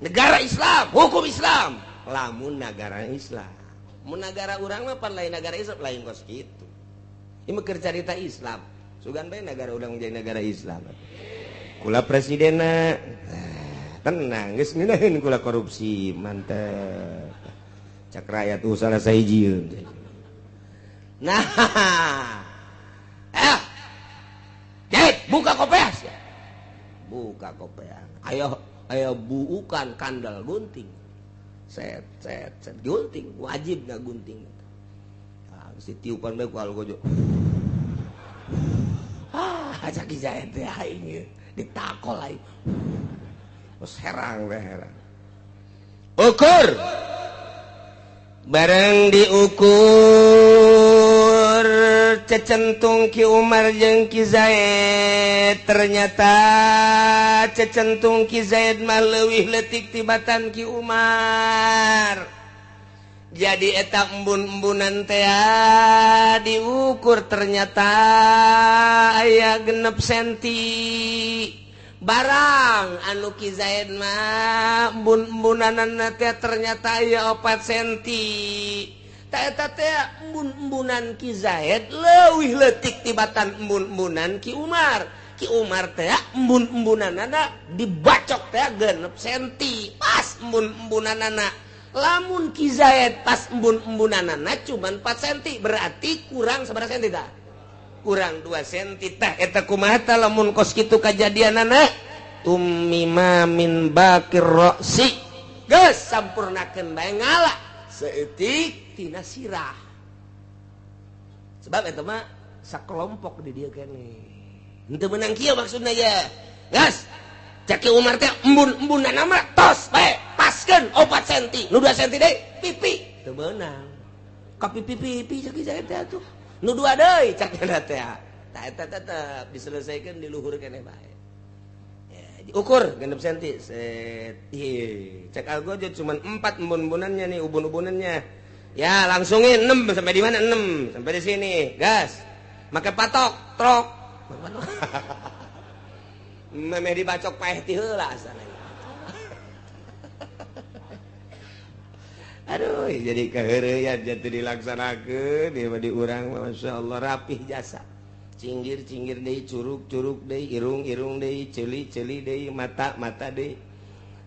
negara Islam, hukum Islam. Lamun negara Islam, mun negara urang mah pan lain negara Islam, lain kos kitu. Ini mah cerita Islam. Sugan bae negara urang menjadi negara Islam. Kula presidenna tenang, geus ngeunaheun kula korupsi, mantep. cak rakyat tuh salah sahijieun. Nah, buka kopeas ya. Buka kopeas. Ayo buukan kandal gunting. Set gunting wajib nggak gunting. Nah, si tiupan bae ku algojo. Caki Zaid teh aing ditakol aing. Terus herang. Ukur. Bareng diukur cecentung Ki Umar jeung Ki Zaid, ternyata cecentung Ki Zaid mah leuwih leutik tibatan Ki Umar. Jadi eta embun-embunan teh diukur ternyata aya 6 senti. Barang anu Ki Zaid mah embun-embunanna teh ternyata aya 4 senti. Eta teh embun-embunan Ki Zaid leuwih leutik tibatan embun-embunan Ki Umar. Ki Umar teh embun-embunanna dibacok teh 6 senti. Pas embun-embunanna. Lamun Ki Zaid pas embun-embunanna cuman 4 senti, berarti kurang sabaraha senti tah? Kurang 2 senti tah. Eta kumaha tah lamun kos kitu kajadianana? Tummima min bakir roksi. Geus sampurnakeun bae ngala saeutik tina sirah. Sebab eta mah sakelompok di dieu keneh. Henteu meunang kieu maksudna ya. Geus cak Umar teh embun-embunanna mah tos bae paskeun 4 senti, nu 2 senti deui pipi. Teu meunang. Ka pipi-pipi cak Zaid teh atuh. Nu 2 deui cak teh. Tah eta tetep diselesaikan di luhur keneh bae. Ya, diukur 6 cm. Set. Cek algojo cuman 4 embun-embunannya nih, ubun-ubunannya. Ya, langsungin 6 sampai di mana 6? Sampai di sini. Gas. Make patok, trok. Memeh dibacok paeh ti heula asana. Aduh, jadi keheureuyan jatuh dilaksanakeun di urang masyaallah rapih jasa. Cinggir-cinggir deui, curug-curug deui, irung-irung deui, ceuli-ceuli deui, mata-mata deui.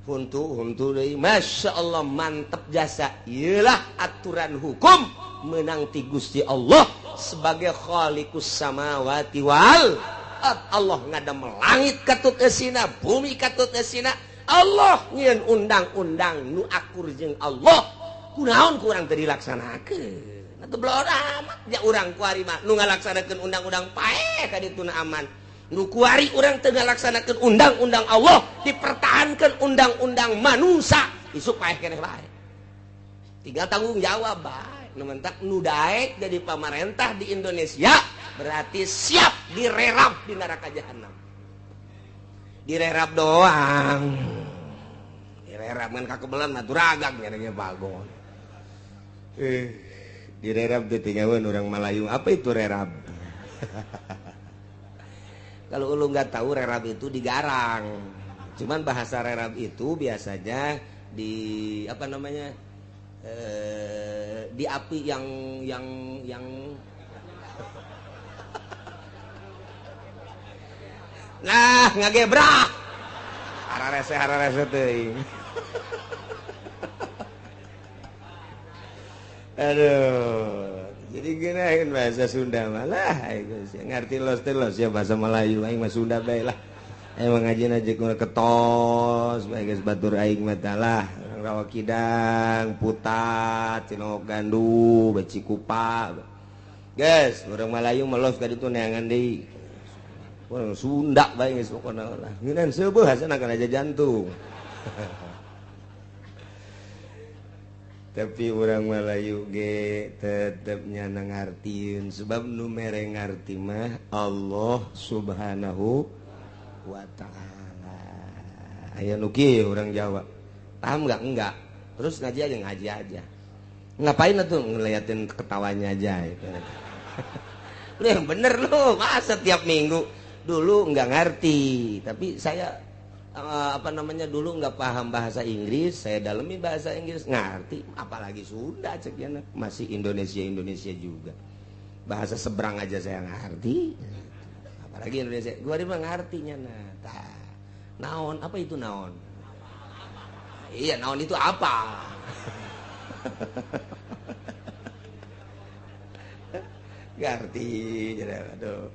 Huntu-huntu deui. Masyaallah mantep jasa. Ieulah aturan hukum meunang ti Gusti Allah sebagai khaliqus samawati wal ard. Allah ngadamel langit katut eusina, bumi katut eusina. Allah nyieun undang-undang nu akur jeung Allah. Kunaon ku urang teu dilaksanakeun? Atuh blor amat nya urang kuari mah nu ngalaksanakeun undang-undang paeh ka dituna aman. Nu kuari urang teu ngalaksanakeun undang-undang Allah, dipertahankeun undang-undang manusia, isuk paeh keneh bae. Tinggal tanggung jawab bae. Nu mentak nu daek jadi pamarentah di Indonesia berarti siap direrab di neraka jahanam. Direrab doang. Direrab ngan kakebelan mah duragag ngarana bagon. Direrab teh tinggalkeun orang Melayu. Apa itu rerab? Kalau lu nggak tahu rerab itu digarang. Cuman bahasa rerab itu biasanya di apa namanya? Di api yang nah ngagebrak. Hararese teuing. Aduh, jadi gini bahasa Sunda malah, ngerti los ya bahasa Melayu, aing mah Sunda bae lah. Emang ngaji aja kuna ketos, bae geus batur aing mah lah, rawa kidang, putat, cinok gandu, beci kupa. Guys, urang Melayu melos ka ditu neangan deui. Urang Sunda bae geus pokona lah. Ngeunaan seubeuh hasanna kana aja jantung. Tapi orang Melayu ge tetepnya nangartieun sebab nu mere ngarti mah Allah Subhanahu wa taala. Aya nu kieu urang Jawa. Paham enggak? Terus ngaji aja. Ngapain atuh ngeliatin ketawanya aja gitu. Lu yang bener lu, masa tiap minggu. Dulu enggak ngerti, tapi saya dulu nggak paham bahasa Inggris, saya dalemi bahasa Inggris ngerti, apalagi Sunda ceknya masih Indonesia juga, bahasa seberang aja saya ngerti, apalagi Indonesia gua mah ngertinya naon apa itu naon, iya naon itu apa Ngerti aduh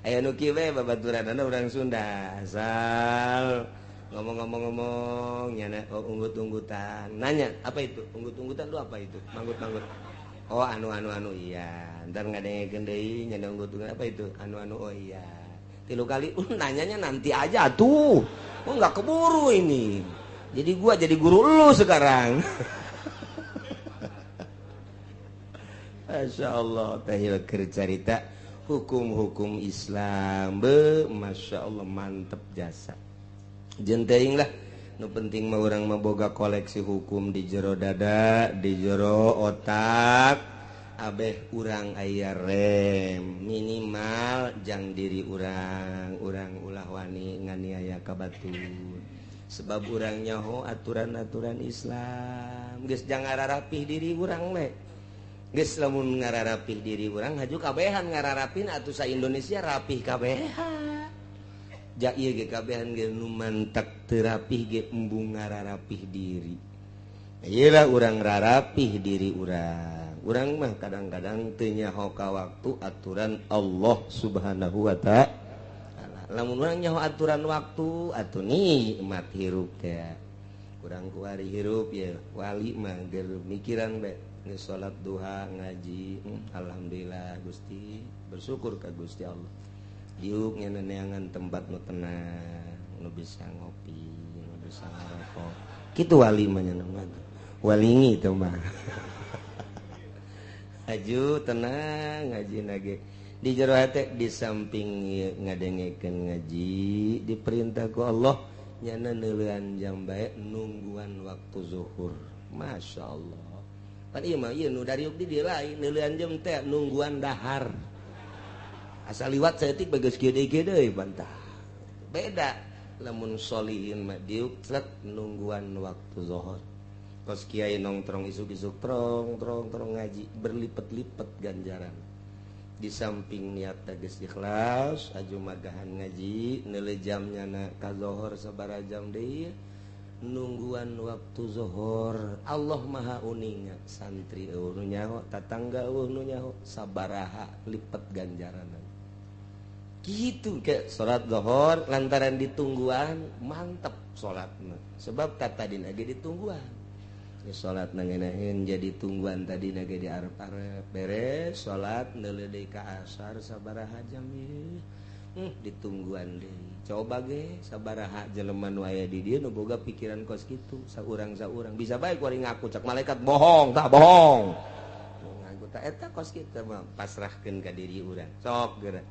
aya nu kieu we babaturanna urang Sunda asal ngomong nya unggut-unggutan nanya apa itu unggut-unggutan lu apa itu manggut-manggut oh anu iya ntar ngadengekeun deui nya unggut-unggutan apa itu anu oh iya 3 kali nanyanya nanti aja tuh nggak keburu ini jadi gua jadi guru lu sekarang. Masya Allah tahil cerita hukum-hukum Islam Masya Allah mantep jasa jenteing lah nu penting mah urang memboga koleksi hukum di jero dada di jero otak abeh urang aya rem minimal jang diri urang ulah wani nganiaya ka batur sebab urang nyaho aturan-aturan Islam geus jang ngararapih diri urang we geus lamun ngararapih diri urang haju kabehan ngararapin atuh sa Indonesia rapih kabehan ja ieu ge kabehan ge nu mantak teu rapih ge embung ngararapih diri ieu lah urang rarapih diri urang mah kadang-kadang teu nyaho ka waktu aturan Allah Subhanahu wa ta'ala lamun urang nyaho aturan waktu atuh nikmat hirup teh urang kuari hirup ya wali mah geur mikiran bae geus salat duha ngaji alhamdulillah Gusti bersyukur ka Gusti Allah diuk nya neangan tempat nu tenang nu bisa ngopi nu bisa ngarokok kitu wali mah nya nama walingi teh mah aju tenang ngaji nage di jero hate di samping ngadengekeun ngaji diperintah ku Allah nya neuleuan jam bae nungguan waktu zuhur Masya Allah kan ieu mah ieu nu dariuk di dieu lain neuleuan jam teh nungguan dahar asal liwat saeutik bageus kieu deui bantah beda lamun sholihin mah diuk cek nungguan waktu zuhur kos kiai nongkrong isuk-isuk trong ngaji berlipet-lipet ganjaran di samping niat geus ikhlas aju magahan ngaji neuleuh jamnya na ka zuhur sabaraha jam deui nungguan waktu zuhur Allah maha uninga santri eueuh nu nyaho tatangga eueuh nu nyaho sabaraha lipet ganjaranan gitu ke salat zuhur lantaran ditungguan mantep salatna sebab kata dina ge ditungguan ya salat nangenahin jadi tungguan tadi ge di arep-arep beres salat neuleuh deui ka asar sabaraha jam ieu ditungguan deui coba ge sabaraha jelema nu aya di dieu nu boga pikiran kos kitu saurang-saurang bisa bae kuari ngaku cak malaikat bohong tah bohong ngaku tah eta kos kitu mah pasrahkeun ka diri urang sok geura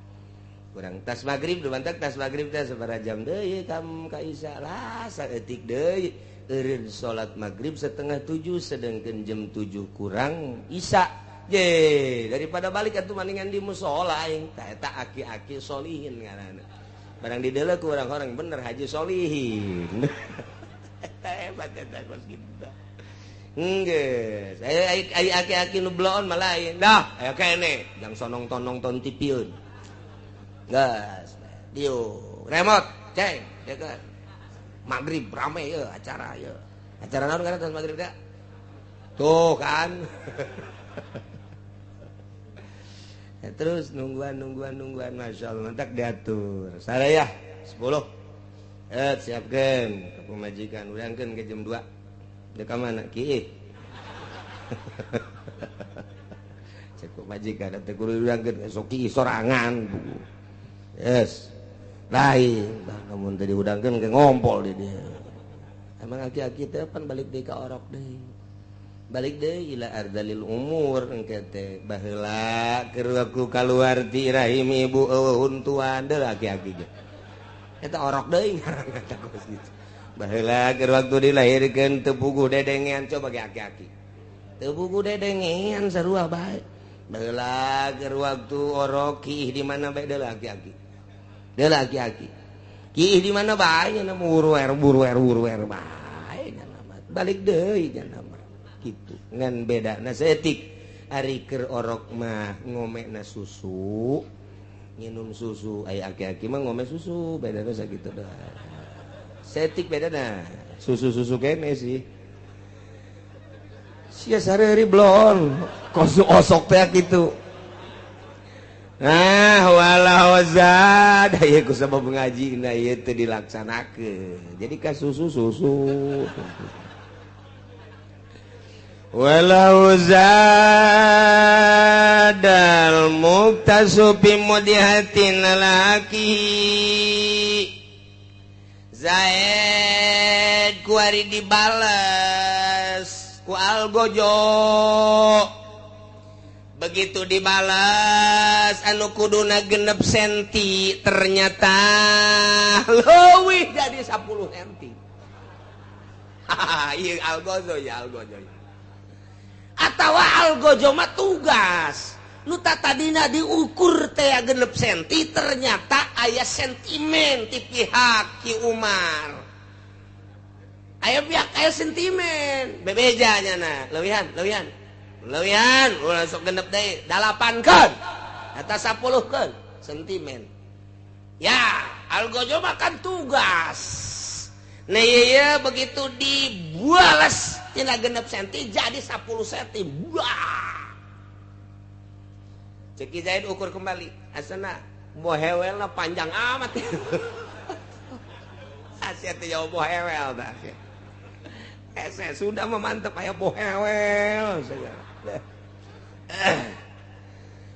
urang tas magrib dumantak tas magrib teh sabaraha jam deui kam ka isya lah saeutik deui eureun salat magrib 6:30 sedengkeun jam 7 kurang isya ye daripada balik atuh mendingan di mushola aing tah eta aki-aki solihin ngaranna barang dideuleuh ku orang-orang bener haji solihin eta hebat eta kos kitu geus ai aki-aki nu bloon mah lain dah aya kene jang sonong-tonong ton tipieun gas diu remote ceng dekeun magrib rame ye acara ye acara naon kana tas magrib teh tuh kan ya, terus nungguan Masya Allah nanti diatur saraya 10 siapkan ke pemajikan urangkeun ke jam 2 dek ka mana kieu cek pemajikan teh kudu urangkeun sok kieu sorangan yes lain namun tadi udangkeun ke ngompol di dia emang aki-aki teh pan balik deui ka orok deui balik deui ila ardalil umur engke teh baheula keur aku kaluar ti rahim ibu eueuh tuan deui aki-aki ge eta orok deui ngaranna eta kos kitu baheula keur waktu dilahirkeun teu puguh dedengean coba ge aki-aki teu puguh dedengean sarua bae baheula keur waktu orok kiih di mana bae deui aki-aki dia laki-laki kiih di mana bae nya buruer bae nya nama balik deui nya nama kitu ngan bedana saeutik ari keur orok mah ngomena susu nginum susu aya aki-aki mah ngome susu bedana sakitu dah saeutik bedana susu-susu kene sih sia sareueuri blon kosu osok teh kitu. Nah walau zad aya ku sabab ngajina ieu teu dilaksanakeun jadi ka susu walau zadal muktasubi mudihatin laki Zaid kuari dibales ku algojo begitu dibalas anu kuduna 6 senti ternyata leuwih jadi 10 senti ieu algojo ya algojo atawa algojo mah tugas nu tadina diukur teh 6 senti ternyata aya sentimen ti pihak Ki Umar aya pihak aya sentimen bebejanya na leuwihan ulah sok genep deui 8 keun eta 10 keun sentimen ya algojo mah kan tugas nah ieu begitu dibualas tina 6 senti jadi 10 senti wah cek Zaid ukur kembali asana bohewelna panjang amat asyik teh jauh bohewel tah saya sudah memantep aya bohewel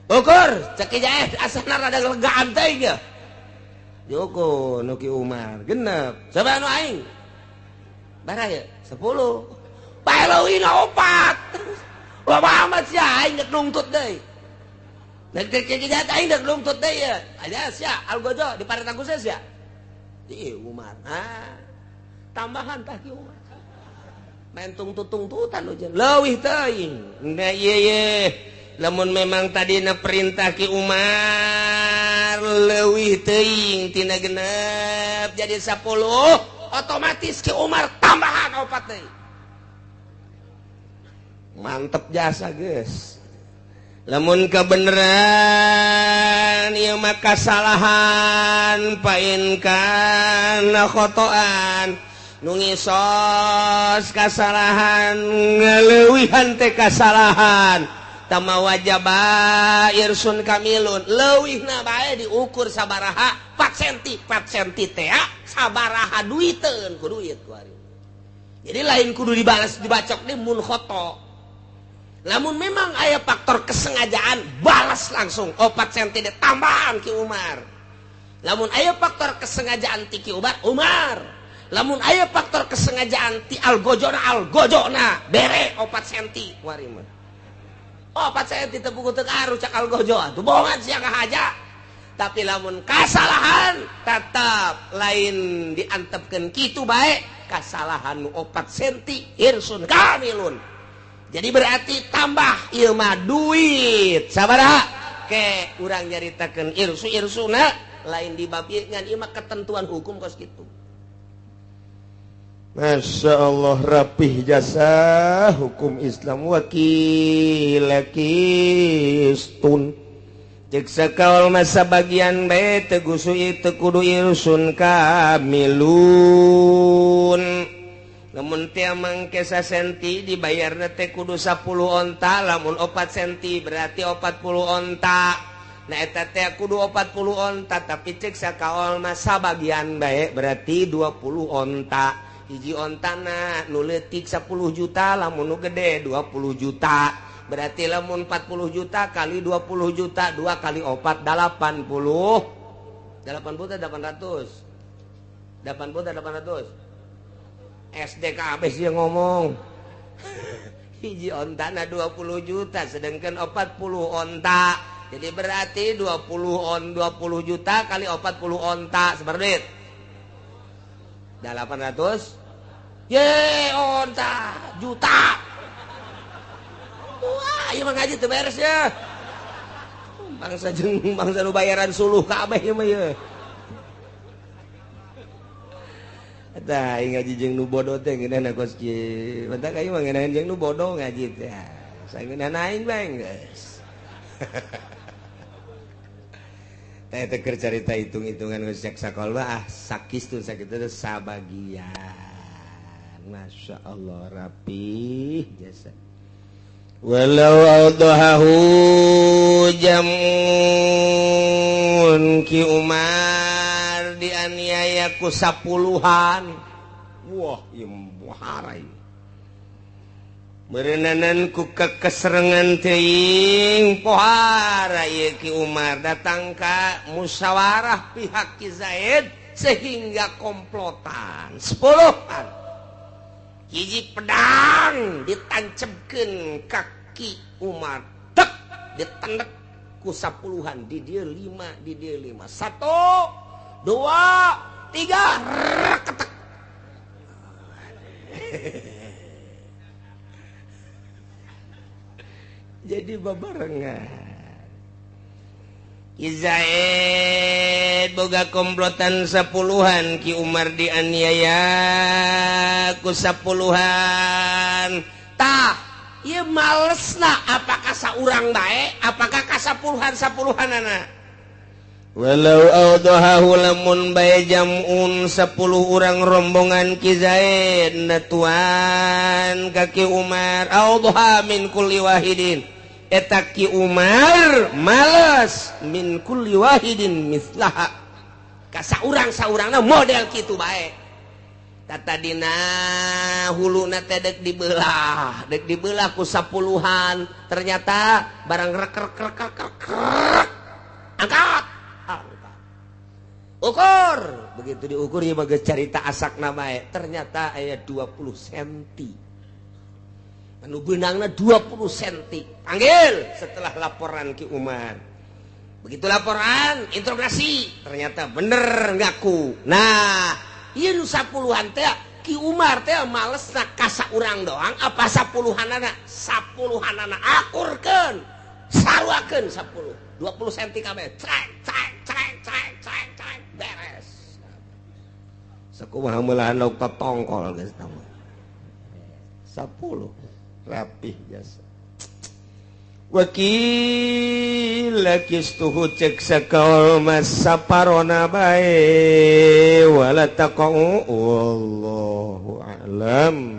ukur cek Zaid asana rada legaan teh ge Joko Nuki Umar genep coba anu aing baraya 10 paeleuina 4 loba amat sia aing geus nungtut deui nek kita aing geus nungtut deui ya aya sia algojo di paretan ku sia di Umar tambahan tah Ki Umar main tungtutan ujian leuwih teuing nah ieu lamun memang tadina perintah Ki Umar leuwih teuing tina genep jadi 10 otomatis Ki Umar tambahan 4 deui mantep jasa geus lamun kebeneran ieu mah kasalahan painkan khotoan nu ngisos kasalahan ngaleuwihan teh kasalahan tama wajaba irsun kamilun leuwihna bae diukur sabaraha 4 senti teh sabaraha duiteun ku duit kuari jadi lain kudu dibalas dibacok deui mun khoto lamun memang aya faktor kesengajaan balas langsung 4 senti de tambahan Ki Umar lamun aya faktor kesengajaan ti Ki Umar lamun aya faktor kesengajaan ti algojona bere 4 senti kuari mah 4 senti teu puguh teu karu cak algojo atuh bohongan sia kahaja tapi lamun kasalahan tetap lain diantepkeun kitu bae kasalahan nu 4 senti irsun kamilun jadi berarti tambah ieu mah duit sabaraha ke urang nyaritakeun irsuna lain di bab ieu ngan ieu mah ketentuan hukum kos kitu. Masya Allah rapih jasa hukum Islam wakilakistun cek sakaul masa bagian bae tegusu itu kudu irsun kamilun lamun teu mangke senti dibayarna teh kudu 10 onta lamun 4 senti berarti 40 onta nah eta teh kudu 40 onta tapi cek sakaul masa bagian bae berarti 20 onta hiji ontana nu leutik 10 juta lamun nu gede 20 juta berarti lamun 40 juta kali 20 juta 2 kali 4 80 SDKB sih ngomong hiji ontana 20 juta sedangkan 40 onta jadi berarti 20 juta kali 40 onta seberapa duit 800 ye onta juta wah ieu mah ngaji teu beres ya bangsa nu bayaran suluh kabeh ieu mah ye eta ngaji jeung nu bodoh teh ngeunana kos kieu mentak ieu mah ngeunana jeung nu bodoh ngaji teh saeungeunana aing bae geus teh keur carita hitung-hitungan geus cek sakola sakistun sakitu sabagian Masya Allah rapih jasa walau adhahu jamun Ki Umar dianiaya ku 10-an. Wah, ieu muharai. Berenang ku keserengan teuing pohara ieu Ki Umar datang ka musyawarah pihak Ki Zaid sehingga komplotan 10-an. Hiji pedang ditancapkeun ka Ki Umar, tek ditendek ku 10-an di dieu 5 di dieu 5. 1 2 3 ketek. Jadi babarengan Ki Zaid boga komplotan 10-an, Ki Umar dianiaya ku 10-an. Tah ieu malesna apakah saurang bae apakah ka 10-an walau audahahu lamun bae jamun 10 urang rombongan Ki Zaid natuan ka Ki Umar audaha min kulli wahidin eta Ki Umar males min kulli wahidin mislaha ka saurang-saurangna model kitu bae. Tatadina huluna teh dek dibelah ku 10-an ternyata barang rek angkat ukur begitu diukur ieu mah geus carita asakna bae ternyata aya 20 cm anu beunangna 20 cm. Panggil setelah laporan Ki Umar. Begitu laporan interogasi ternyata bener ngaku. Nah ieu 10-an teh Ki Umar teh malesna ka saurang doang apa 10-anana 10-anana akurkeun saruakeun 10 20 cm kabeh trek beres sakumaha meulahan lauk tongkol geus tamu 10 rapih jasa wakil lakistuhu cek sakaul mas saparona bae wala taqau wallahu a'lam.